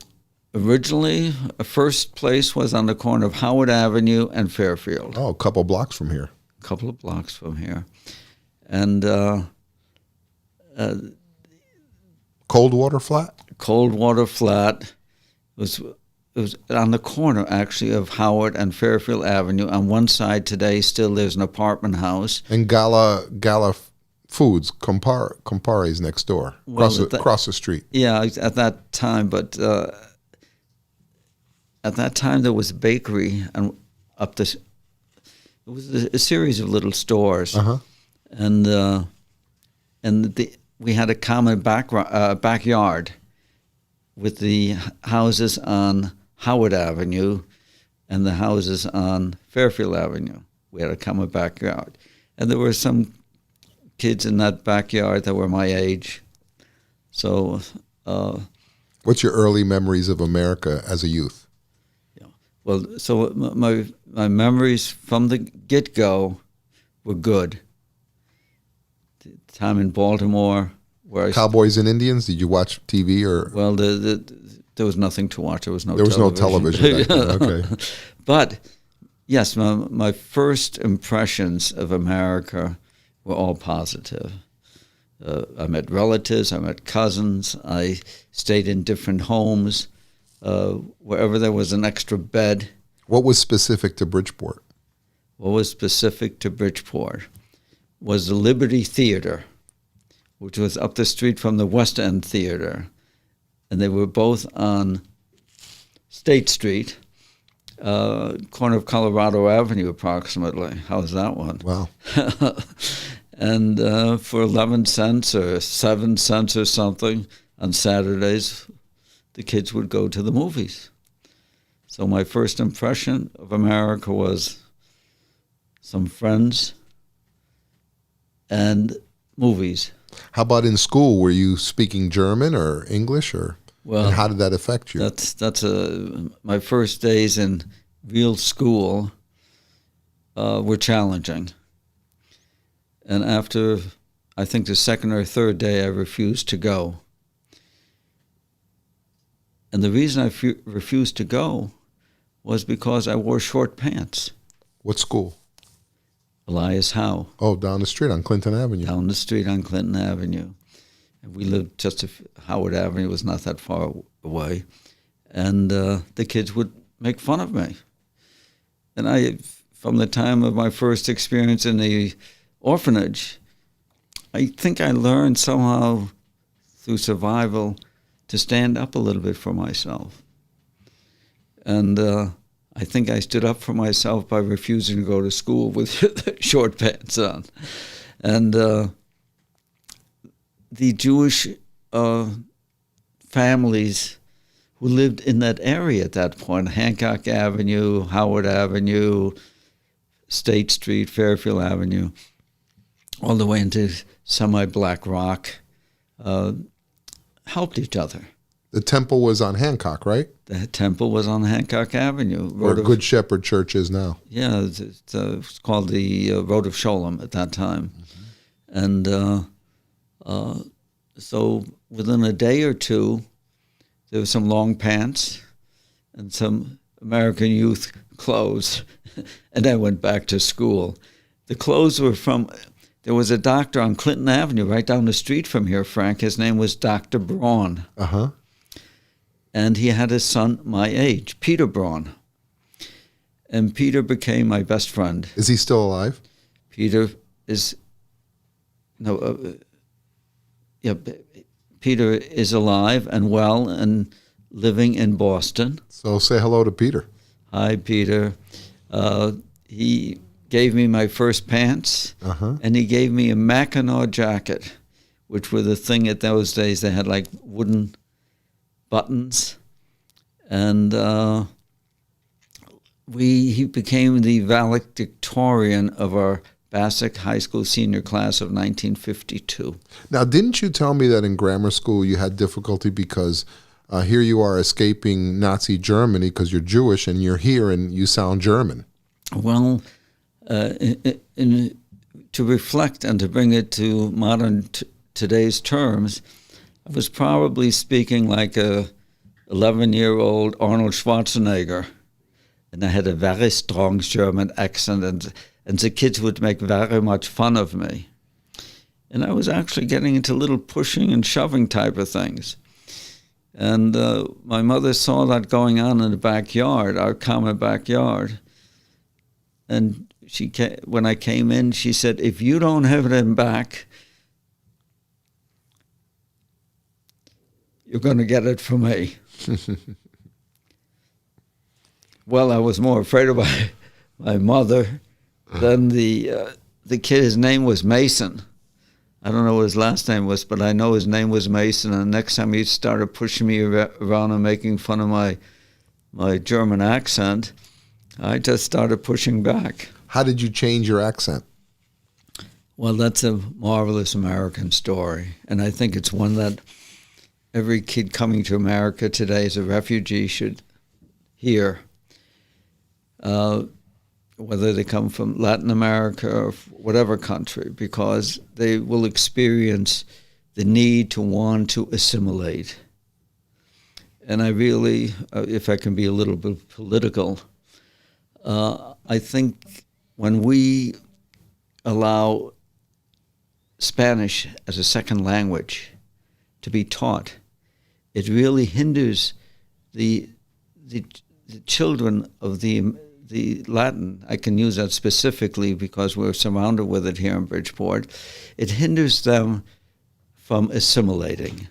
Originally, the first place was on the corner of Howard Avenue and Fairfield. Oh, a couple blocks from here. A couple of blocks from here. And Coldwater Flat? Coldwater Flat. It was on the corner, actually, of Howard and Fairfield Avenue. On one side today still there's an apartment house. And Gala Foods, Campari's next door, across the street. Yeah, at that time, but at that time there was a bakery, and it was a series of little stores, and we had a common backyard with the houses on Howard Avenue and the houses on Fairfield Avenue. We had a common backyard, and there were some kids in that backyard that were my age. So, what's your early memories of America as a youth? Yeah, well, so my memories from the get-go were good. The time in Baltimore, where Cowboys and Indians. Did you watch TV or? Well, there was nothing to watch. There was no. There was television. no television. Back then. Okay. But yes, my first impressions of America were all positive. I met relatives, I met cousins, I stayed in different homes. Wherever there was an extra bed. What was specific to Bridgeport? What was specific to Bridgeport was the Liberty Theater, which was up the street from the West End Theater. And they were both on State Street, corner of Colorado Avenue approximately. How's that one? Wow. And for 11 cents or 7 cents or something on Saturdays, the kids would go to the movies. So my first impression of America was some friends and movies. How about in school? Were you speaking German or English, and how did that affect you? That's my first days in real school were challenging. And after, I think the second or third day, I refused to go. And the reason I refused to go was because I wore short pants. What school? Elias Howe. Oh, down the street on Clinton Avenue. Down the street on Clinton Avenue. And we lived just, Howard Avenue was not that far away. And the kids would make fun of me. And from the time of my first experience in the orphanage, I think I learned somehow through survival to stand up a little bit for myself. And I think I stood up for myself by refusing to go to school with short pants on. And the Jewish families who lived in that area at that point, Hancock Avenue, Howard Avenue, State Street, Fairfield Avenue, all the way into semi-Black Rock, helped each other. The temple was on Hancock, right? The temple was on Hancock Avenue. Where Good Shepherd Church is now. Yeah, it's called the Road of Sholem at that time. Mm-hmm. And so within a day or two, there were some long pants and some American youth clothes, and I went back to school. The clothes were there was a doctor on Clinton Avenue right down the street from here, Frank. His name was Dr. Braun. Uh-huh. And he had a son my age, Peter Braun. And Peter became my best friend. Is he still alive? Peter is alive and well and living in Boston. So say hello to Peter. Hi, Peter. He gave me my first pants, and he gave me a Mackinac jacket, which were the thing at those days. They had like wooden buttons, and he became the valedictorian of our Bassick High School senior class of 1952. Now, didn't you tell me that in grammar school you had difficulty because here you are escaping Nazi Germany because you're Jewish and you're here and you sound German? Well, to reflect and to bring it to modern today's terms, I was probably speaking like a 11-year-old Arnold Schwarzenegger, and I had a very strong German accent, and the kids would make very much fun of me. And I was actually getting into little pushing and shoving type of things. And my mother saw that going on in the backyard, our common backyard. And when I came in, she said, "If you don't have them back, you're going to get it from me." Well, I was more afraid of my mother than the kid. His name was Mason. I don't know what his last name was, but I know his name was Mason. And the next time he started pushing me around and making fun of my German accent, I just started pushing back. How did you change your accent? Well, that's a marvelous American story. And I think it's one that every kid coming to America today as a refugee should hear. Whether they come from Latin America or whatever country, because they will experience the need to want to assimilate. And I really, if I can be a little bit political, I think when we allow Spanish as a second language to be taught, it really hinders the children of the Latin, I can use that specifically because we're surrounded with it here in Bridgeport, it hinders them from assimilating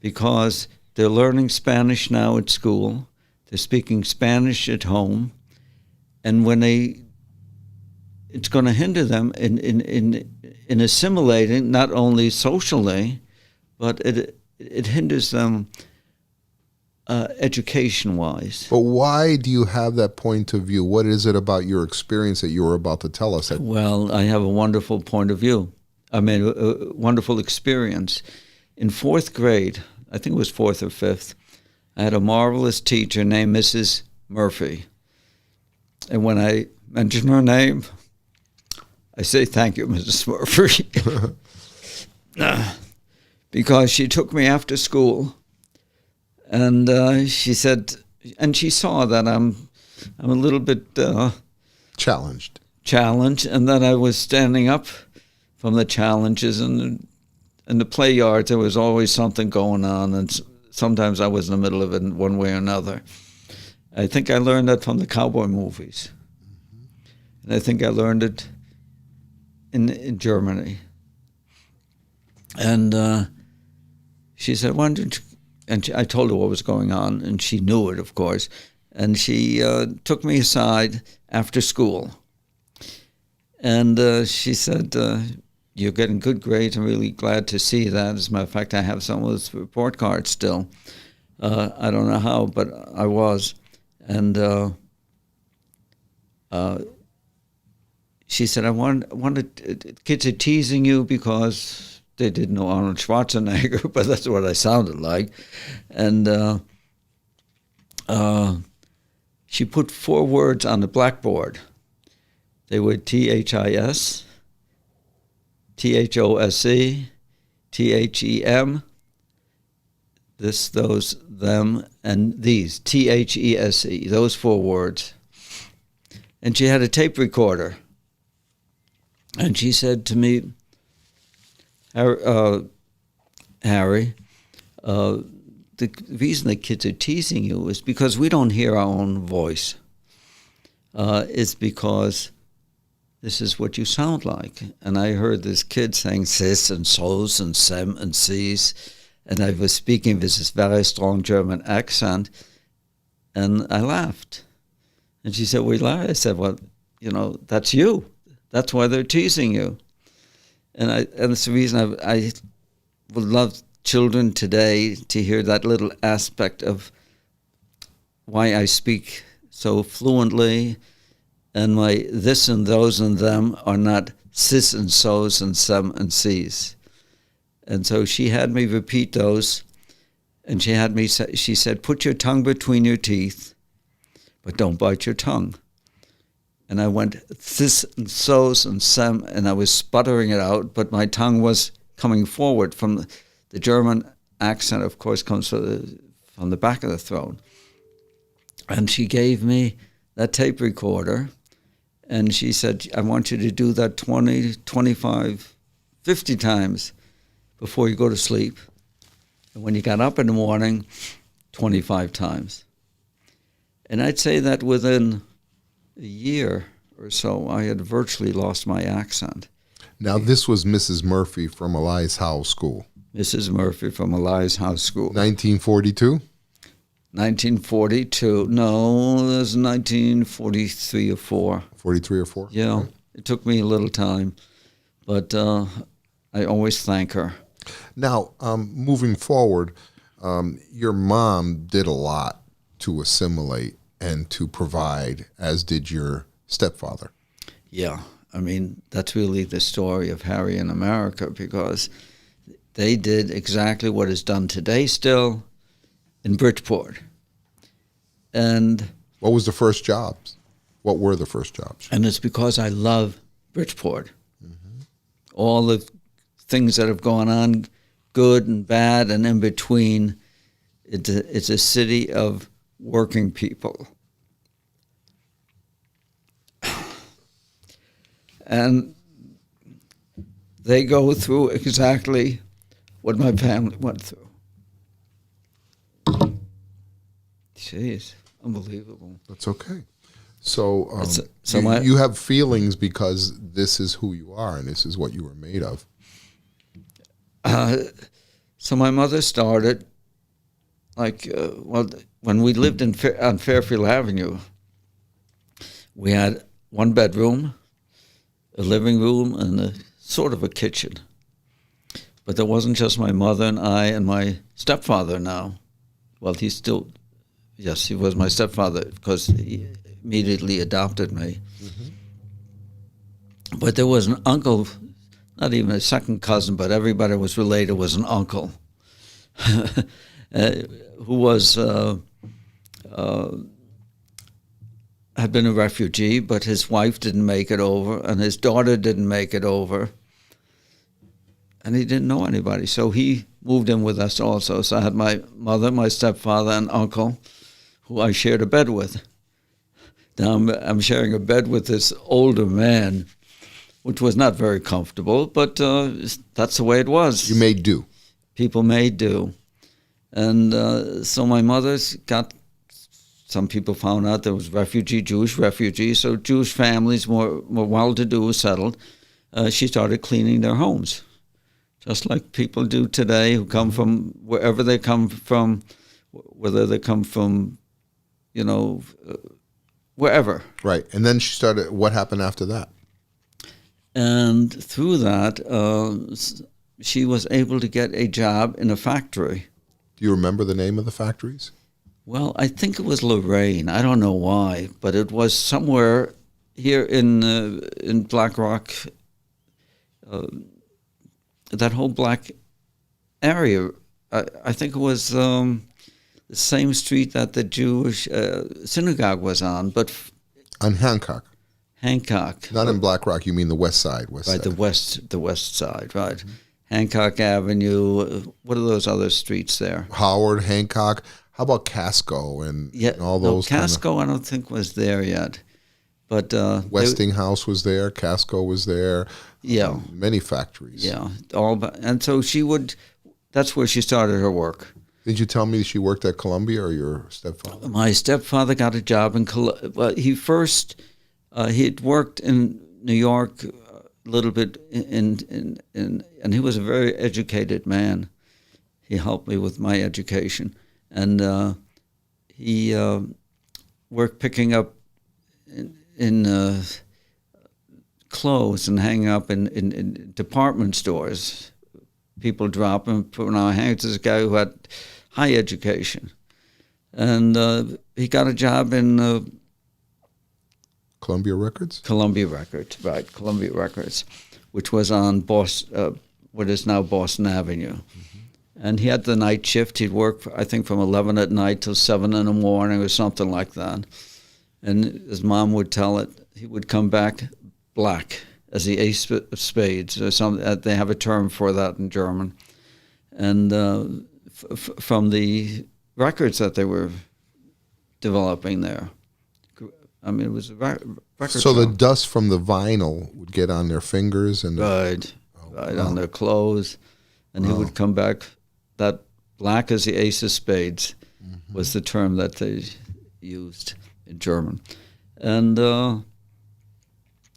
because they're learning Spanish now at school, they're speaking Spanish at home, and when it's going to hinder them in assimilating, not only socially, but it hinders them education-wise. But why do you have that point of view? What is it about your experience that you were about to tell us? Well, I have a wonderful point of view. I mean, a wonderful experience. In 4th grade, I think it was 4th or 5th, I had a marvelous teacher named Mrs. Murphy. And when I mention her name, I say, "Thank you, Mrs. Murphy." Because she took me after school, and she said, and she saw that I'm a little bit challenged, and that I was standing up from the challenges, and in the play yards there was always something going on, and sometimes I was in the middle of it in one way or another. I think I learned that from the cowboy movies, and I think I learned it in Germany. And she said, "Why don't you?" And I told her what was going on, and she knew it, of course. And she took me aside after school, and she said, "You're getting good grades. I'm really glad to see that. As a matter of fact, I have some of those report cards still. I don't know how, but I was." And she said, "I wanted kids are teasing you because they didn't know Arnold Schwarzenegger, but that's what I sounded like." And she put 4 words on the blackboard. They were THIS, THOSE, THEM, this, those, them, and these, THESE, those 4 words. And she had a tape recorder. And she said to me, "Harry, the reason the kids are teasing you is because we don't hear our own voice. It's because this is what you sound like." And I heard this kid saying sis and sos and sem and sees, and I was speaking with this very strong German accent, and I laughed. And she said, "We laughed." I said, "Well, that's you. That's why they're teasing you." And it's the reason I would love children today to hear that little aspect of why I speak so fluently, and my this and those and them are not sis and sos and sem and sees. And so she had me repeat those, and she said, "Put your tongue between your teeth, but don't bite your tongue." And I went this and sos and sem, and I was sputtering it out, but my tongue was coming forward from the German accent, of course, comes from the back of the throat. And she gave me that tape recorder, and she said, "I want you to do that 20, 25, 50 times before you go to sleep. And when you got up in the morning, 25 times. And I'd say that within a year or so, I had virtually lost my accent. Now, this was Mrs. Murphy from Elias Howe School. Mrs. Murphy from Elias Howe School. 1942? 1942. No, it was 1943 or 4. 43 or 4? Yeah, Right. It took me a little time, but I always thank her. Now, moving forward, your mom did a lot to assimilate and to provide, as did your stepfather. Yeah, I mean, that's really the story of Harry in America, because they did exactly what is done today still in Bridgeport. And what was the first jobs? What were the first jobs? And it's because I love Bridgeport. Mm-hmm. All the things that have gone on, good and bad and in between, it's a city of working people. And they go through exactly what my family went through. Jeez. unbelievable. That's okay. So, So you have feelings because this is who you are and this is what you were made of. So my mother started, when we lived on Fairfield Avenue, we had one bedroom, a living room, and a sort of a kitchen. But there wasn't just my mother and I and my stepfather now. Well, he was my stepfather because he immediately adopted me. Mm-hmm. But there was an uncle, not even a second cousin, but everybody was related, was an uncle who was had been a refugee, but his wife didn't make it over, and his daughter didn't make it over, and he didn't know anybody, so he moved in with us also. So I had my mother, my stepfather, and uncle, who I shared a bed with. Now I'm sharing a bed with this older man, which was not very comfortable, but that's the way it was. You made do. People made do. And so my mother's got, some people found out there was Jewish refugees, so Jewish families, more well-to-do, settled. She started cleaning their homes, just like people do today who come from wherever they come from, whether they come from, wherever. Right. And then she started, what happened after that? And through that, she was able to get a job in a factory. Do you remember the name of the factories? Well, I think it was Lorraine. I don't know why, but it was somewhere here in Black Rock, that whole black area. I think it was the same street that the Jewish synagogue was on, but on Hancock. Not in Black Rock. You mean the west side? Right, side. the west side, right. Mm-hmm. Hancock Avenue. What are those other streets there? Howard, Hancock. How about Casco and all those? No, Casco I don't think was there yet. But Westinghouse was there. Casco was there. Yeah. Many factories. Yeah. And so that's where she started her work. Did you tell me she worked at Columbia, or your stepfather? My stepfather got a job in Columbia. Well, he had worked in New York a little bit, and he was a very educated man. He helped me with my education, and he worked picking up in clothes and hanging up in department stores. People drop him, put on our hangers. This guy who had high education, and he got a job in Columbia Records? Columbia Records, right. Columbia Records, which was on what is now Boston Avenue. Mm-hmm. And he had the night shift. He'd work, I think, from 11 at night till 7 in the morning or something like that. And his mom would tell it, he would come back black as the ace of spades. Or something. They have a term for that in German. And from the records that they were developing there. I mean, it was a record. So the dust from the vinyl would get on their fingers and on their clothes, and he would come back that black as the ace of spades, mm-hmm. was the term that they used in German. And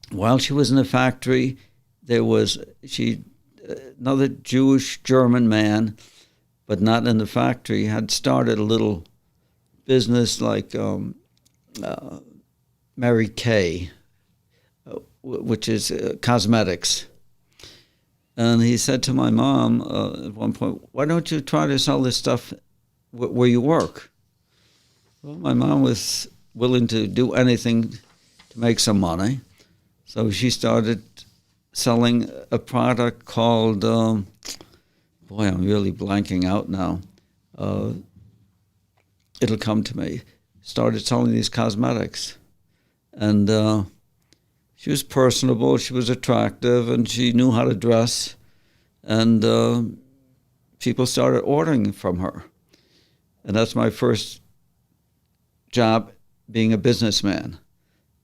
while she was in the factory, there was another Jewish German man, but not in the factory, had started a little business like Mary Kay, which is cosmetics. And he said to my mom at one point, why don't you try to sell this stuff where you work? Well, my mom was willing to do anything to make some money. So she started selling a product called, boy, I'm really blanking out now. It'll come to me. Started selling these cosmetics. And she was personable, she was attractive, and she knew how to dress. And people started ordering from her. And that's my first job being a businessman.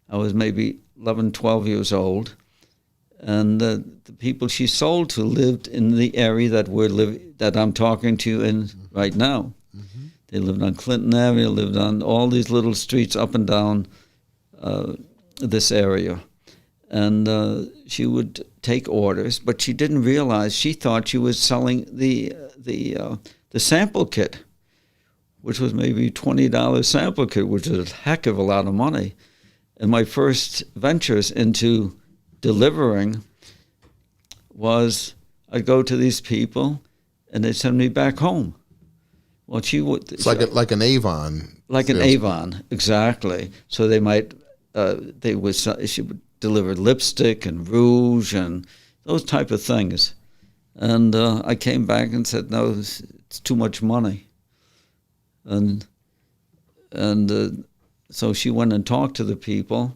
I was maybe 11, 12 years old. And the people she sold to lived in the area that I'm talking to you in right now. Mm-hmm. They lived on Clinton Avenue, lived on all these little streets up and down this area. And she would take orders, but she didn't realize, she thought she was selling the sample kit, which was maybe $20 sample kit, which is a heck of a lot of money. And my first ventures into delivering was I'd go to these people and they'd send me back home. Well, she would. It's like an Avon. Like an Avon, exactly. So they might, she would deliver lipstick and rouge and those type of things. And I came back and said, no, it's too much money. And so she went and talked to the people,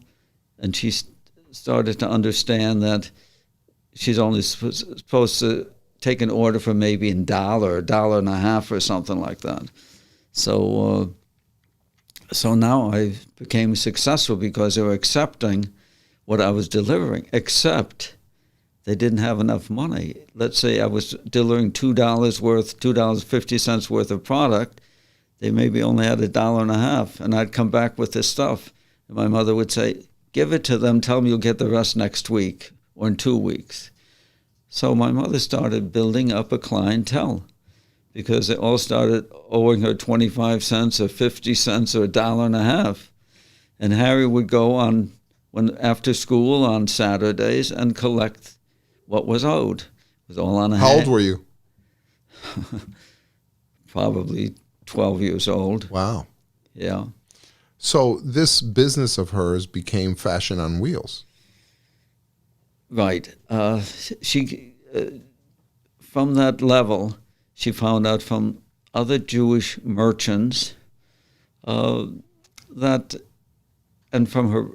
and she started to understand that she's only supposed to take an order for maybe $1.50 or something like that. So now I became successful because they were accepting what I was delivering, except they didn't have enough money. Let's say I was delivering $2.50 worth of product. They maybe only had $1.50, and I'd come back with this stuff. And my mother would say, give it to them, tell them you'll get the rest next week or in 2 weeks. So my mother started building up a clientele because they all started owing her 25 cents or 50 cents or $1.50. And Harry would go on after school on Saturdays and collect what was owed. It was all on a How old were you? Probably 12 years old. Wow. Yeah. So this business of hers became Fashion on Wheels. Right. She, from that level, she found out from other Jewish merchants and from her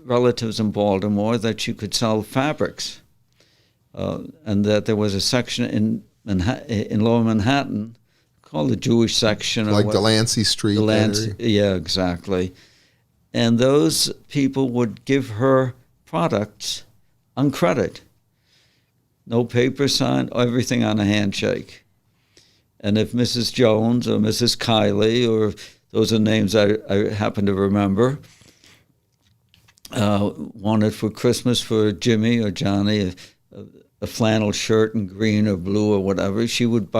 relatives in Baltimore that she could sell fabrics, and that there was a section in Lower Manhattan called the Jewish section. Like Delancey Street. Yeah, exactly. And those people would give her products on credit. No paper signed, everything on a handshake. And if Mrs. Jones or Mrs. Kiley, or those are names I happen to remember, wanted for Christmas for Jimmy or Johnny a flannel shirt in green or blue or whatever, she would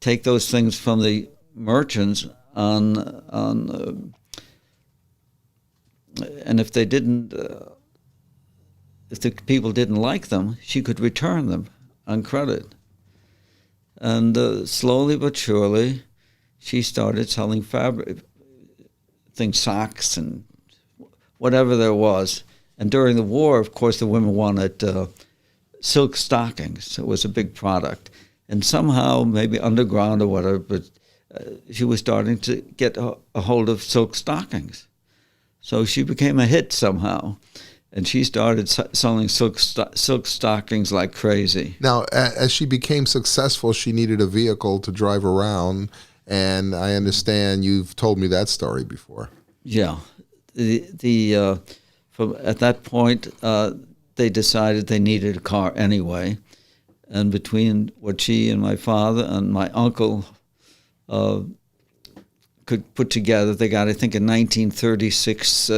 take those things from the merchants and if they didn't, if the people didn't like them, she could return them on credit. And slowly but surely, she started selling fabric, socks and whatever there was. And during the war, of course, the women wanted silk stockings. It was a big product. And somehow, maybe underground or whatever, but she was starting to get a hold of silk stockings. So she became a hit somehow. And she started selling silk stockings like crazy. Now, as she became successful, she needed a vehicle to drive around. And I understand you've told me that story before. Yeah. At that point, they decided they needed a car anyway. And between what she and my father and my uncle could put together, they got, I think, a 1936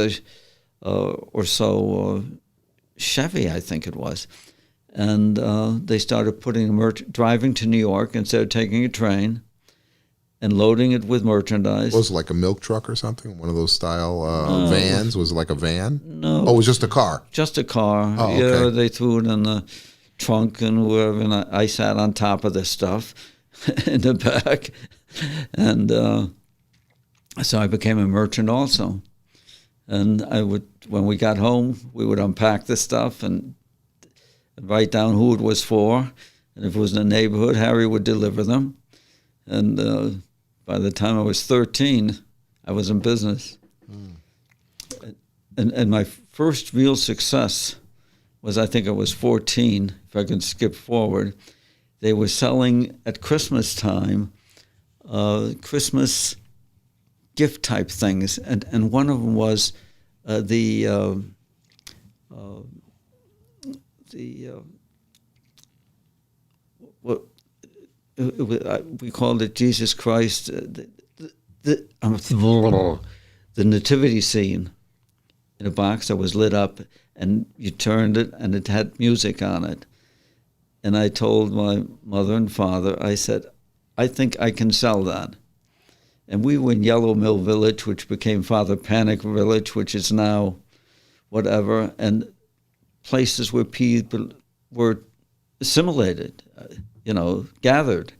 or so Chevy, I think it was. And they started driving to New York instead of taking a train and loading it with merchandise. Was it like a milk truck or something? One of those style vans? Was it like a van? No. Oh, it was just a car? Just a car. Oh, yeah, okay. they threw it in the trunk and wherever, and I sat on top of this stuff in the back. And so I became a merchant also. And when we got home, we would unpack the stuff and write down who it was for. And if it was in the neighborhood, Harry would deliver them. And by the time I was 13, I was in business. And my first real success was, I think I was 14, if I can skip forward. They were selling at Christmas time, Christmas gift type things. And one of them was we called it Jesus Christ, the nativity scene in a box that was lit up, and you turned it, and it had music on it. And I told my mother and father, I said, I think I can sell that. And we were in Yellow Mill Village, which became Father Panic Village, which is now whatever, and places where people were assimilated, gathered.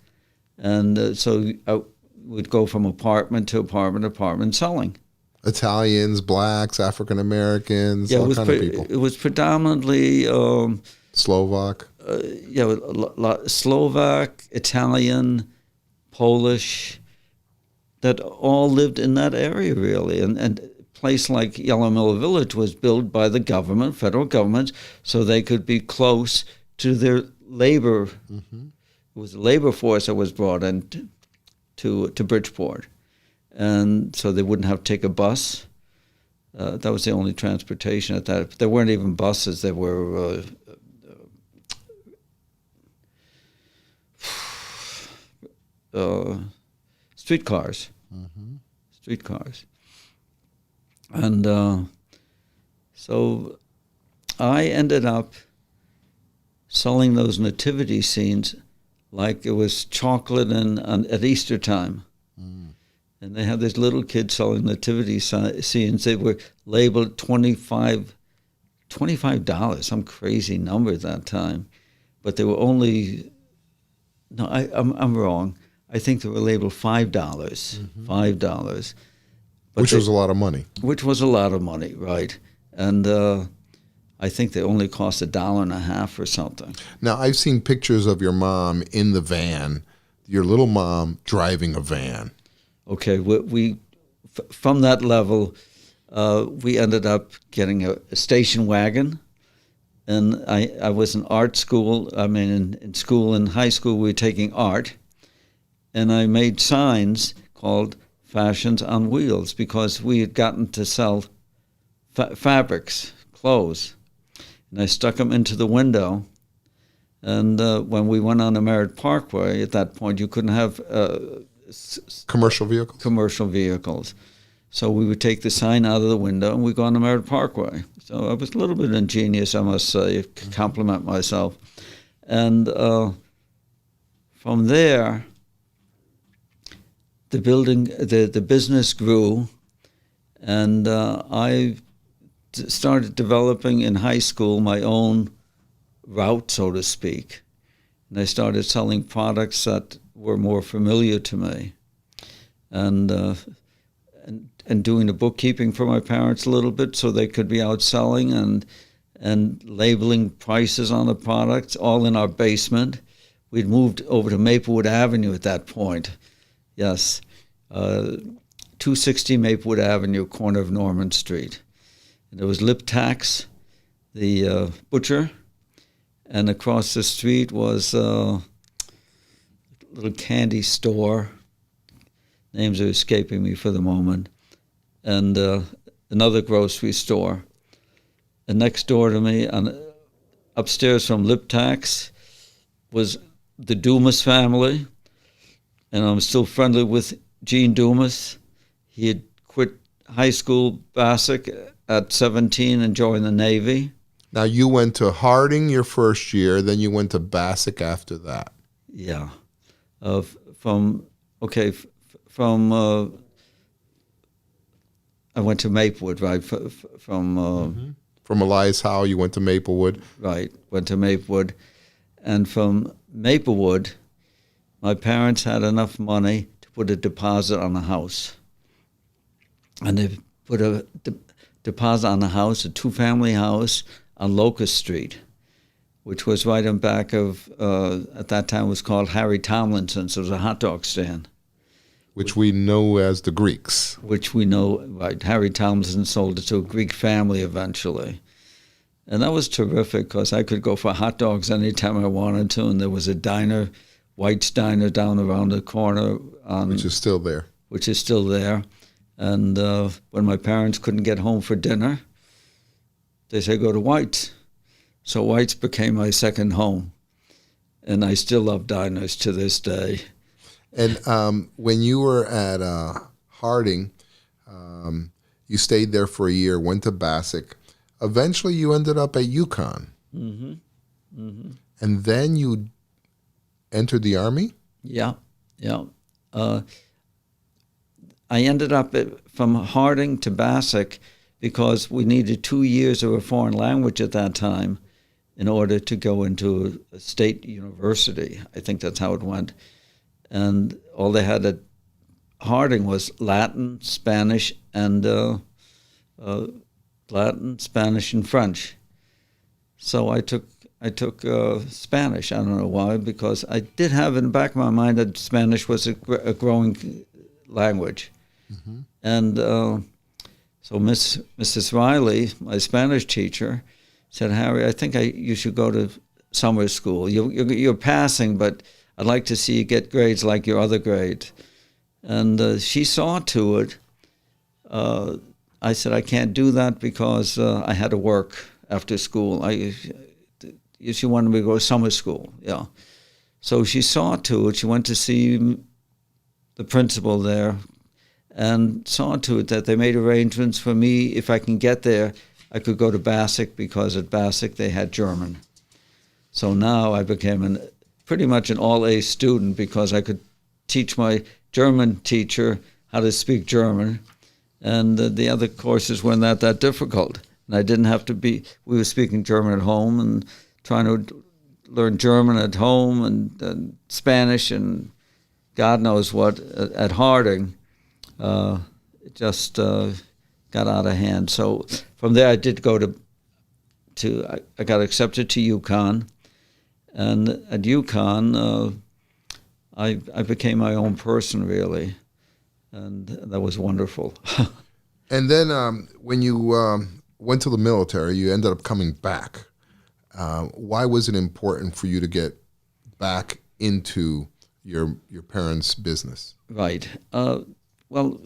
And so I would go from apartment to apartment selling. Italians, blacks, African Americans, all kind of people. It was predominantly Slovak. Slovak, Italian, Polish, that all lived in that area, really. And a place like Yellow Mill Village was built by the government, federal government, so they could be close to their labor. Mm-hmm. It was a labor force that was brought in to Bridgeport. And so they wouldn't have to take a bus. That was the only transportation at that. There weren't even buses. There were streetcars. Mm-hmm. Streetcars. And so I ended up selling those nativity scenes like it was chocolate at Easter time. Mm. And they had this little kid selling nativity scenes. They were labeled $25, some crazy number at that time. But they were only, no, I'm wrong. I think they were labeled $5, mm-hmm. $5. Which was a lot of money. Which was a lot of money, right. And I think they only cost $1.50 or something. Now, I've seen pictures of your mom in the van, your little mom driving a van. Okay, we from that level, we ended up getting a station wagon. And I was in art school. I mean, in school, in high school, we were taking art. And I made signs called Fashions on Wheels because we had gotten to sell fabrics, clothes. And I stuck them into the window. And when we went on the Merritt Parkway, at that point, you couldn't have commercial vehicles. Commercial vehicles. So we would take the sign out of the window and we'd go on the Merritt Parkway. So I was a little bit ingenious, I must say, compliment myself. And from there, the business grew, and I started developing in high school my own route, so to speak. And I started selling products that were more familiar to me, and doing the bookkeeping for my parents a little bit so they could be out selling and labeling prices on the products, all in our basement. We'd moved over to Maplewood Avenue at that point. Yes, 260 Maplewood Avenue, corner of Norman Street. And there was Lip Tax, the butcher, and across the street was a little candy store. Names are escaping me for the moment. And another grocery store. And next door to me, upstairs from Lip Tax, was the Dumas family. And I'm still friendly with Gene Dumas. He had quit high school basic at 17 and joined the Navy. Now, you went to Harding your first year, then you went to Bassick after that. Yeah. From I went to Maplewood, right? From Elias Howe, you went to Maplewood. Right, went to Maplewood. And from Maplewood, my parents had enough money to put a deposit on a house. And they put a deposit on a house, a two-family house on Locust Street, which was right in back of, at that time was called Harry Tomlinson's. It was a hot dog stand. Which we know as the Greeks. Which we know, right. Harry Tomlinson sold it to a Greek family eventually. And that was terrific because I could go for hot dogs anytime I wanted to, and there was a diner, White's Diner down around the corner. Which is still there. Which is still there. And when my parents couldn't get home for dinner, they said, go to White's. So White's became my second home. and I still love diners to this day. And when you were at Harding, you stayed there for a year, went to Bassick. Eventually, you ended up at UConn. Mm-hmm. Mm-hmm. And then you entered the Army? Yeah, yeah. I ended up from Harding to Bassick because we needed 2 years of a foreign language at that time in order to go into a state university. I think that's how it went. And all they had at Harding was Latin, Spanish, and French. So I took Spanish. I don't know why, because I did have in the back of my mind that Spanish was a growing language. Mm-hmm. And so Mrs. Riley, my Spanish teacher, said, "Harry, I think you should go to summer school. You're passing, but I'd like to see you get grades like your other grades." And she saw to it. I said, "I can't do that because I had to work after school. She wanted me to go to summer school." Yeah. So she saw to it. She went to see the principal there and saw to it that they made arrangements for me. If I can get there, I could go to Bassick, because at Bassick they had German. So now I became pretty much an all-A student, because I could teach my German teacher how to speak German, and the other courses weren't that difficult. And I didn't have to we were speaking German at home and trying to learn German at home and Spanish and God knows what at Harding. It just got out of hand. So from there I did go I got accepted to UConn. And at UConn, I became my own person, really. And that was wonderful. And then when you went to the military, you ended up coming back. Why was it important for you to get back into your parents' business? Right. Well,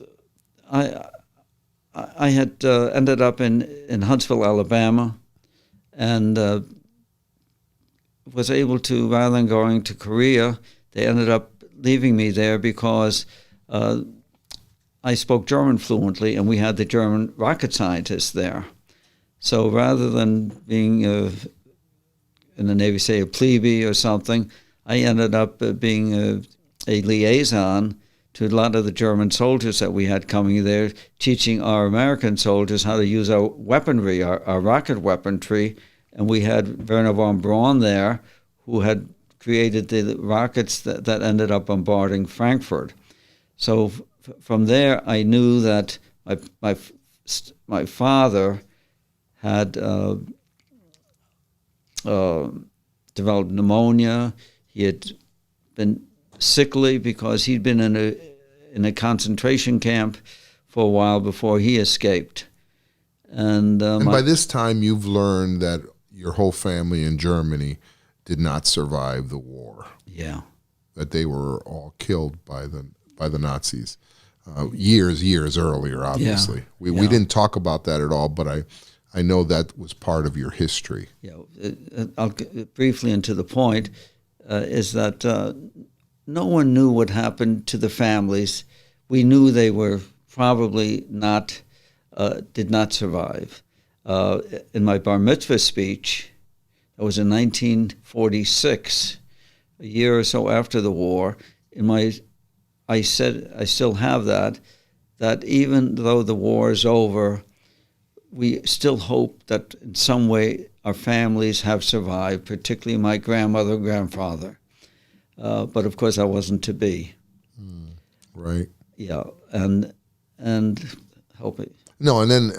I had ended up in Huntsville, Alabama, and was able to, rather than going to Korea, they ended up leaving me there because I spoke German fluently, and we had the German rocket scientists there. So rather than being in the Navy, say a plebe or something, I ended up being a liaison to a lot of the German soldiers that we had coming there, teaching our American soldiers how to use our weaponry, our rocket weaponry. And we had Werner von Braun there, who had created the rockets that ended up bombarding Frankfurt. So from there, I knew that my father had developed pneumonia. He had been sickly because he'd been in a concentration camp for a while before he escaped. And by this time, you've learned that your whole family in Germany did not survive the war. Yeah, that they were all killed by the Nazis years earlier. Obviously, we didn't talk about that at all, but I know that was part of your history. Yeah, I'll get briefly into the point is that no one knew what happened to the families. We knew they were probably did not survive. In my bar mitzvah speech, that was in 1946, a year or so after the war, I said, I still have that even though the war is over, we still hope that in some way our families have survived, particularly my grandmother and grandfather. But of course, I wasn't to be. Right. Yeah, and help me. No, and then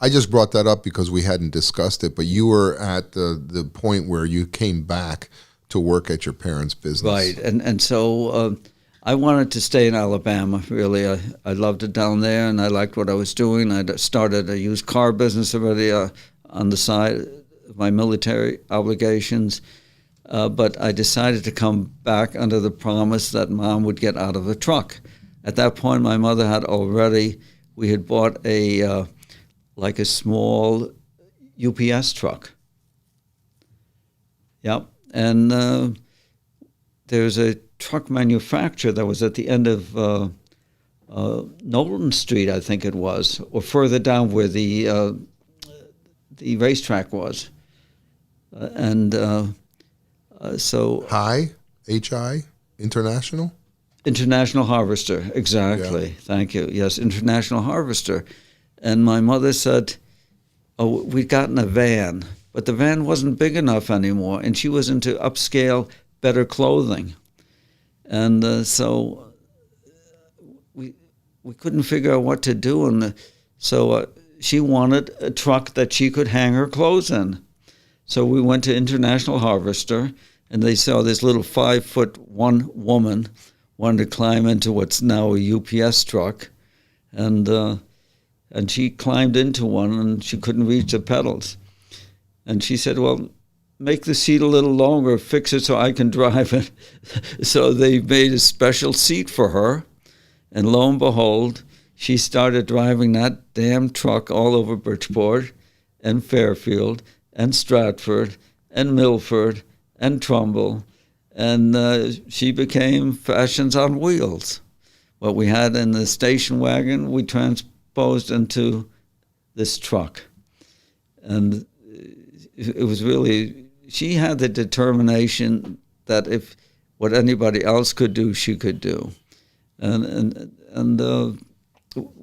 I just brought that up because we hadn't discussed it, but you were at the point where you came back to work at your parents' business. Right, and so I wanted to stay in Alabama, really. I loved it down there, and I liked what I was doing. I started a used car business already on the side of my military obligations, but I decided to come back under the promise that Mom would get out of the truck. At that point, my mother we had bought a small UPS truck. Yep, and there's a truck manufacturer that was at the end of Knowlton Street, I think it was, or further down where the racetrack was. So H.I. International? International Harvester, exactly. Yeah. Thank you. Yes, International Harvester. And my mother said, oh, we'd gotten a van, but the van wasn't big enough anymore, and she was into upscale, better clothing. And so we couldn't figure out what to do, and so she wanted a truck that she could hang her clothes in. So we went to International Harvester, and they saw this little 5'1" woman wanted to climb into what's now a UPS truck, and she climbed into one, and she couldn't reach the pedals. And she said, well, make the seat a little longer, fix it so I can drive it. So they made a special seat for her, and lo and behold, she started driving that damn truck all over Bridgeport and Fairfield and Stratford and Milford and Trumbull, and she became Fashions on Wheels. What we had in the station wagon, we transposed into this truck. And it was really, she had the determination that if what anybody else could do, she could do. And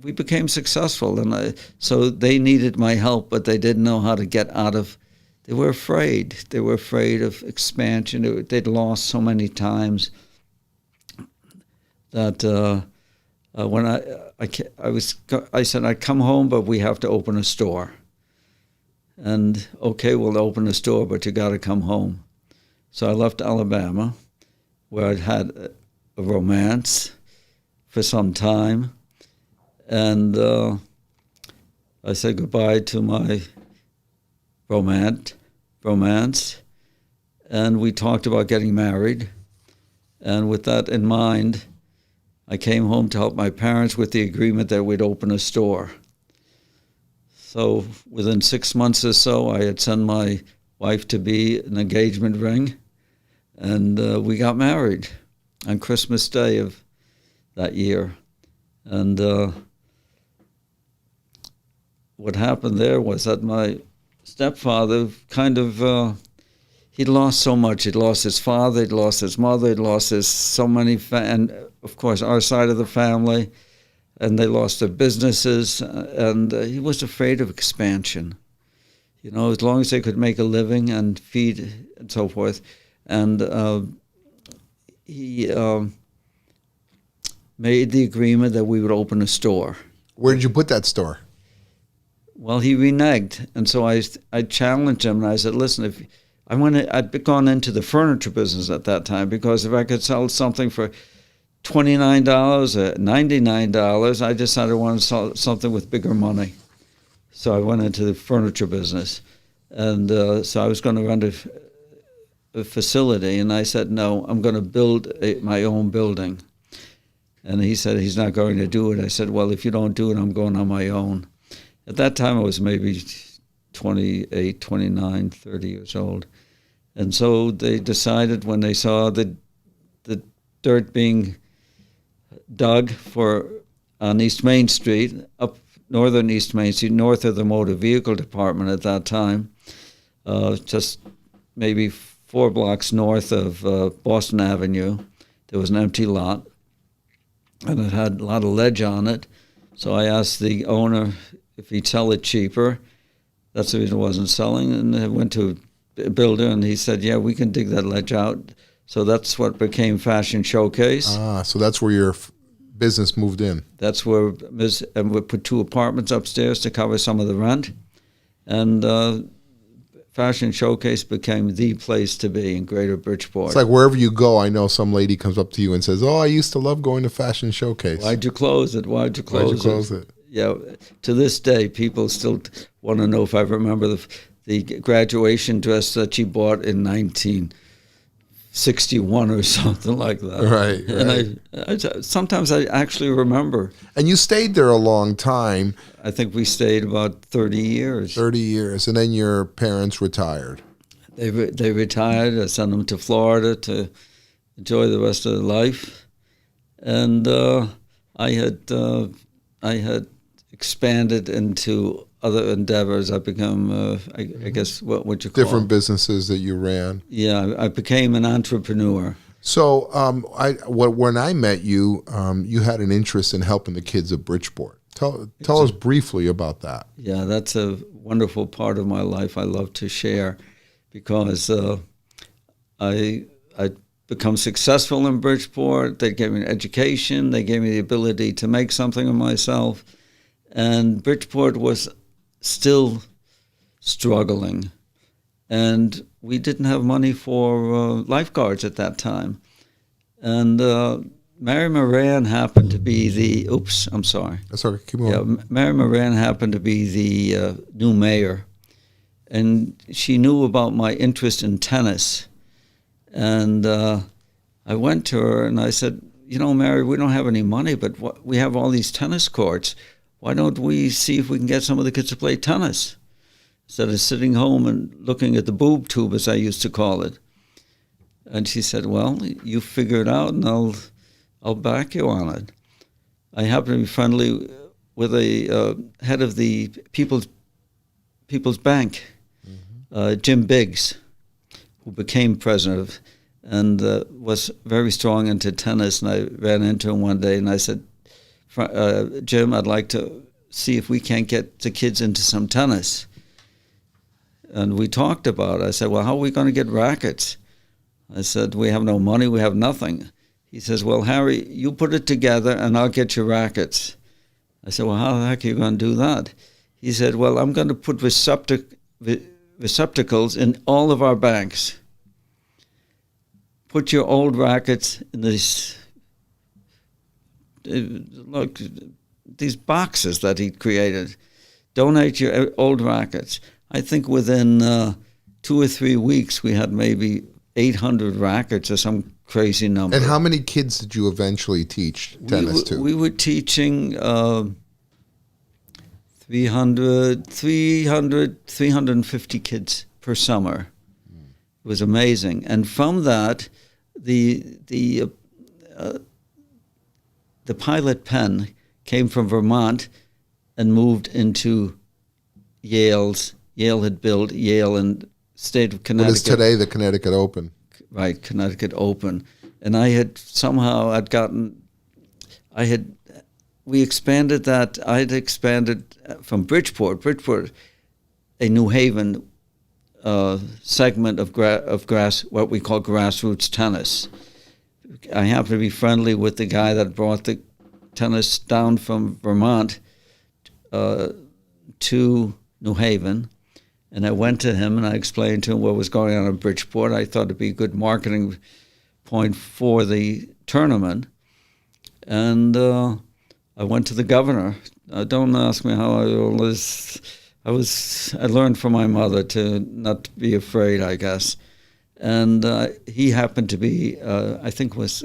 we became successful. And so they needed my help, but they didn't know how to get out of. They were afraid. They were afraid of expansion. They'd lost so many times that when I said, I'd come home, but we have to open a store. And okay, we'll open a store, but you got to come home. So I left Alabama, where I'd had a romance for some time, and I said goodbye to my romance, and we talked about getting married. And with that in mind, I came home to help my parents with the agreement that we'd open a store. So within 6 months or so, I had sent my wife-to-be an engagement ring, and we got married on Christmas Day of that year. And what happened there was that my stepfather kind of, he'd lost so much. He'd lost his father, he'd lost his mother, he'd lost so many, and of course our side of the family, and they lost their businesses, and he was afraid of expansion. You know, as long as they could make a living and feed and so forth. And he made the agreement that we would open a store. Where did you put that store? Well, he reneged, and so I challenged him, and I said, listen, if I'd gone into the furniture business at that time, because if I could sell something for $29 or $99, I decided I wanted to sell something with bigger money. So I went into the furniture business. And so I was going to run a facility, and I said, no, I'm going to build my own building. And he said he's not going to do it. I said, well, if you don't do it, I'm going on my own. At that time, I was maybe 28, 29, 30 years old. And so they decided when they saw the dirt being dug on East Main Street, up northern East Main Street, north of the motor vehicle department at that time, just maybe 4 blocks north of Boston Avenue. There was an empty lot, and it had a lot of ledge on it. So I asked the owner if he'd sell it cheaper. That's the reason it wasn't selling. And I went to a builder, and he said, yeah, we can dig that ledge out. So that's what became Fashion Showcase. So that's where your business moved in. That's where, and we put 2 apartments upstairs to cover some of the rent. And Fashion Showcase became the place to be in Greater Bridgeport. It's like wherever you go, I know some lady comes up to you and says, oh, I used to love going to Fashion Showcase. Why'd you close it? Why'd you close it? Yeah, to this day, people still want to know if I remember the graduation dress that she bought in 1961 or something like that. Right. And I sometimes I actually remember. And you stayed there a long time. I think we stayed about 30 years. 30 years, and then your parents retired. They retired. I sent them to Florida to enjoy the rest of life. And I had expanded into other endeavors. I become, I guess, what you call different businesses that you ran. Yeah, I became an entrepreneur. So when I met you, you had an interest in helping the kids of Bridgeport. Tell us briefly about that. Yeah, that's a wonderful part of my life I love to share, because I become successful in Bridgeport. They gave me an education. They gave me the ability to make something of myself. And Bridgeport was still struggling. And we didn't have money for lifeguards at that time. And Mary Moran happened to be the, I'm sorry. That's okay, keep going. Yeah, Mary Moran happened to be the new mayor. And she knew about my interest in tennis. And I went to her and I said, Mary, we don't have any money, but we have all these tennis courts. Why don't we see if we can get some of the kids to play tennis, instead of sitting home and looking at the boob tube, as I used to call it? And she said, well, you figure it out and I'll back you on it. I happen to be friendly with a head of the People's Bank, Jim Biggs, who became president and was very strong into tennis. And I ran into him one day and I said, Jim, I'd like to see if we can't get the kids into some tennis. And we talked about it. I said, well, how are we going to get rackets? I said, we have no money, we have nothing. He says, well, Harry, you put it together and I'll get you rackets. I said, well, how the heck are you going to do that? He said, well, I'm going to put receptacles in all of our banks. Put your old rackets in these boxes that he created. Donate your old rackets. I think within 2 or 3 weeks we had maybe 800 rackets or some crazy number. And how many kids did you eventually teach tennis to? We were teaching 350 kids per summer. It was amazing. And from that, the pilot pen came from Vermont and moved into Yale's. Yale had built Yale in state of Connecticut. What is today the Connecticut Open? Right, Connecticut Open. And we expanded that. I had expanded from Bridgeport, a New Haven segment of what we call grassroots tennis. I happen to be friendly with the guy that brought the tennis down from Vermont to New Haven. And I went to him and I explained to him what was going on in Bridgeport. I thought it'd be a good marketing point for the tournament. And I went to the governor. Don't ask me how I learned from my mother to not be afraid, I guess. And he happened to be, I think was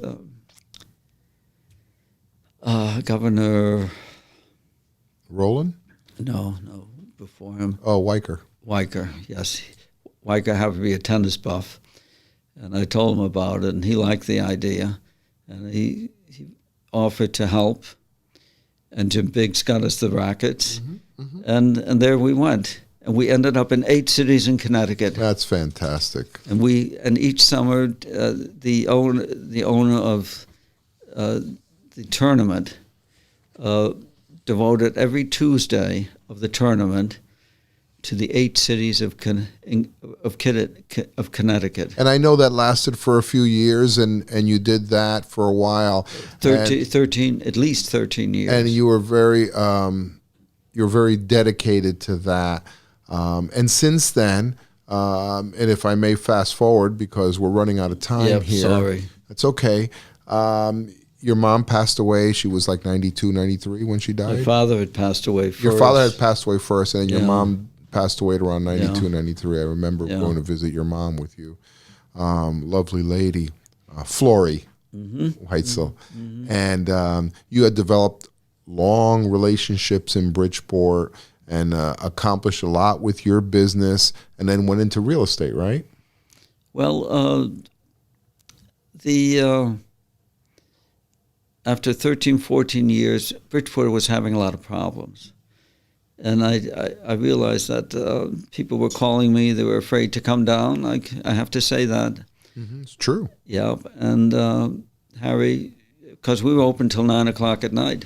Governor... Rowland? No, before him. Oh, Weicker, yes. Weicker happened to be a tennis buff. And I told him about it, and he liked the idea. And he offered to help. And Jim Biggs got us the rackets. And there we went. And we ended up in 8 cities in Connecticut. That's fantastic. And each summer, the owner of the tournament devoted every Tuesday of the tournament to the 8 cities of Connecticut. And I know that lasted for a few years, and you did that for a while. 13, at least 13 years. And you were very dedicated to that. And since then, and if I may fast forward because we're running out of time here. Sorry. That's okay. Your mom passed away. She was like 92, 93 when she died. My father had passed away first. Your father had passed away first, and then your mom passed away at around 92, 93. I remember going to visit your mom with you. Lovely lady, Flory Weichsel. And you had developed long relationships in Bridgeport and accomplished a lot with your business, and then went into real estate, right? Well, the after 13, 14 years, Bridgeport was having a lot of problems. And I realized that people were calling me. They were afraid to come down. I have to say that. Mm-hmm. It's true. Yeah. And Harry, because we were open till 9 o'clock at night.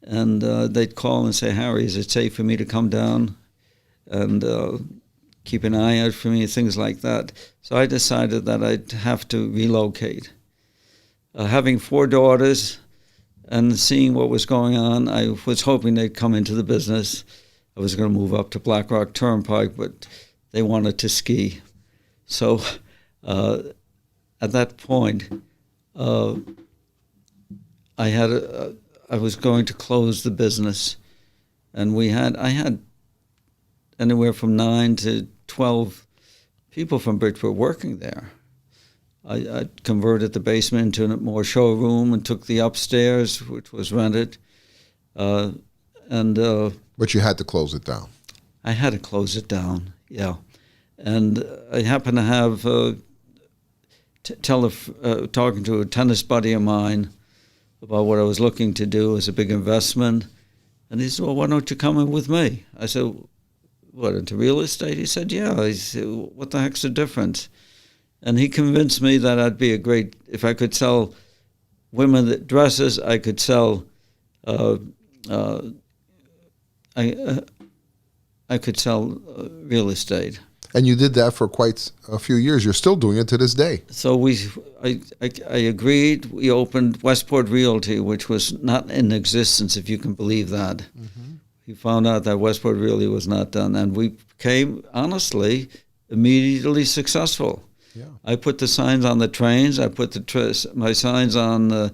And they'd call and say, Harry, is it safe for me to come down? And keep an eye out for me, things like that. So I decided that I'd have to relocate. Having 4 daughters and seeing what was going on, I was hoping they'd come into the business. I was going to move up to Black Rock Turnpike, but they wanted to ski. So at that point, I was going to close the business, and I had anywhere from 9 to 12 people from Bridgeport working there. I converted the basement into a more showroom and took the upstairs, which was rented. But you had to close it down. I had to close it down, yeah. And I happened to have talking to a tennis buddy of mine about what I was looking to do as a big investment. And he said, well, why don't you come in with me? I said, what, into real estate? He said, yeah. I said, what the heck's the difference? And he convinced me that I'd be if I could sell women dresses, I could sell, I could sell real estate. And you did that for quite a few years. You're still doing it to this day. So I agreed. We opened Westport Realty, which was not in existence, if you can believe that. Mm-hmm. We found out that Westport Realty was not done, and we became, honestly, immediately successful. Yeah. I put the signs on the trains. I put my signs on the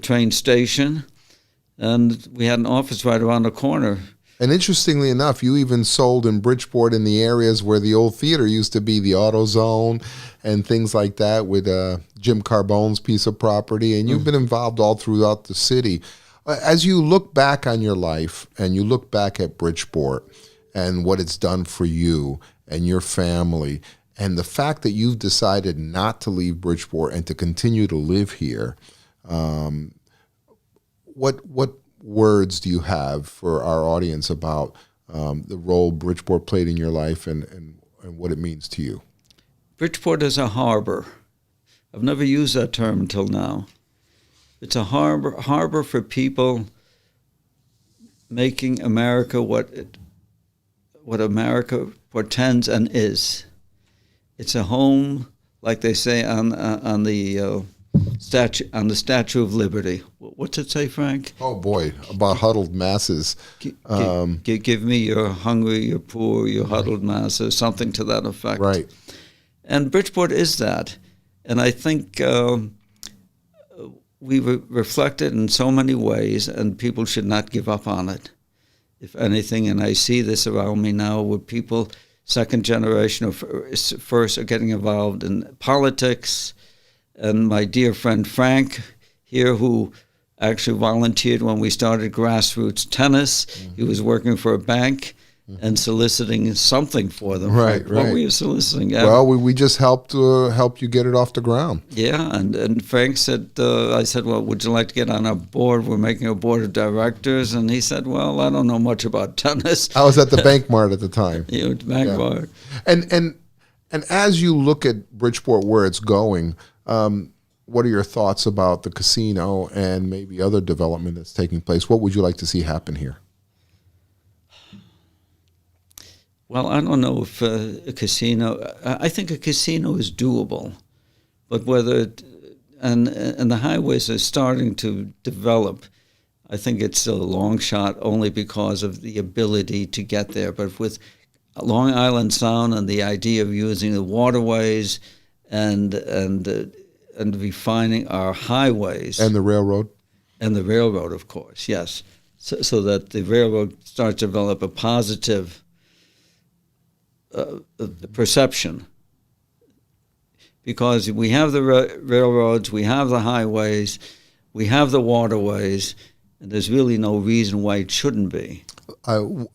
train station, and we had an office right around the corner. And interestingly enough, you even sold in Bridgeport in the areas where the old theater used to be, the Auto Zone and things like that, with Jim Carbone's piece of property. And you've been involved all throughout the city. As you look back on your life and you look back at Bridgeport and what it's done for you and your family, and the fact that you've decided not to leave Bridgeport and to continue to live here, what words do you have for our audience about the role Bridgeport played in your life and what it means to you? Bridgeport is a harbor. I've never used that term until now. It's a harbor for people making America what America portends and is. It's a home, like they say on the Statue of Liberty. What's it say, Frank? Oh boy, about huddled masses. Give me your hungry, your poor, your huddled masses, something to that effect. Right. And Bridgeport is that, and I think we reflect it in so many ways, and people should not give up on it. If anything, and I see this around me now, where people, second generation or first, are getting involved in politics. And my dear friend Frank here, who actually volunteered when we started grassroots tennis. Mm-hmm. He was working for a bank and soliciting something for them. Right. What were you soliciting? Well, we just helped you get it off the ground. Yeah, and Frank said, I said, well, would you like to get on our board? We're making a board of directors. And he said, well, I don't know much about tennis. I was at the Bank Mart at the time. You were at the Bank Mart. And as you look at Bridgeport, where it's going, what are your thoughts about the casino and maybe other development that's taking place? What would you like to see happen here? Well, I don't know if a casino. I think a casino is doable, but whether and the highways are starting to develop. I think it's still a long shot, only because of the ability to get there. But with Long Island Sound and the idea of using the waterways and refining our highways and the railroad, of course, yes, so that the railroad starts to develop a positive perception, because we have the railroads, we have the highways, we have the waterways, and there's really no reason why it shouldn't be.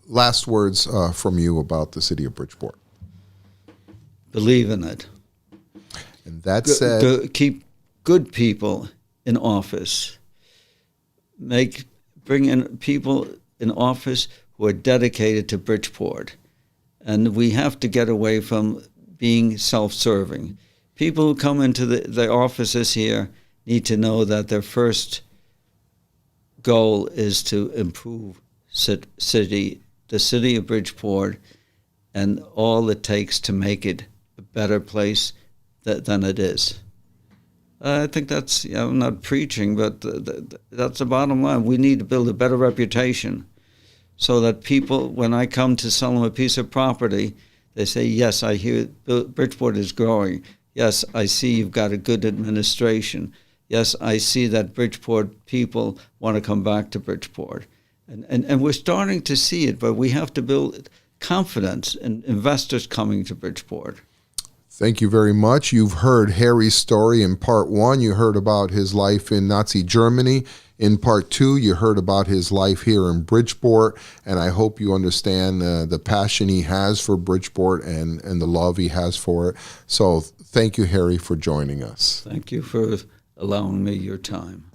Last words from you about the city of Bridgeport. Believe in it. And That said, keep good people in office. Bring in people in office who are dedicated to Bridgeport. And we have to get away from being self-serving. People who come into the offices here need to know that their first goal is to improve the city of Bridgeport, and all it takes to make it a better place than it is. I think that's, I'm not preaching, but that's the bottom line. We need to build a better reputation so that people, when I come to sell them a piece of property, they say, yes, I hear Bridgeport is growing. Yes, I see you've got a good administration. Yes, I see that Bridgeport people want to come back to Bridgeport. And we're starting to see it, but we have to build confidence in investors coming to Bridgeport. Thank you very much. You've heard Harry's story in part 1. You heard about his life in Nazi Germany. In part 2, you heard about his life here in Bridgeport, and I hope you understand the passion he has for Bridgeport and the love he has for it. So thank you, Harry, for joining us. Thank you for allowing me your time.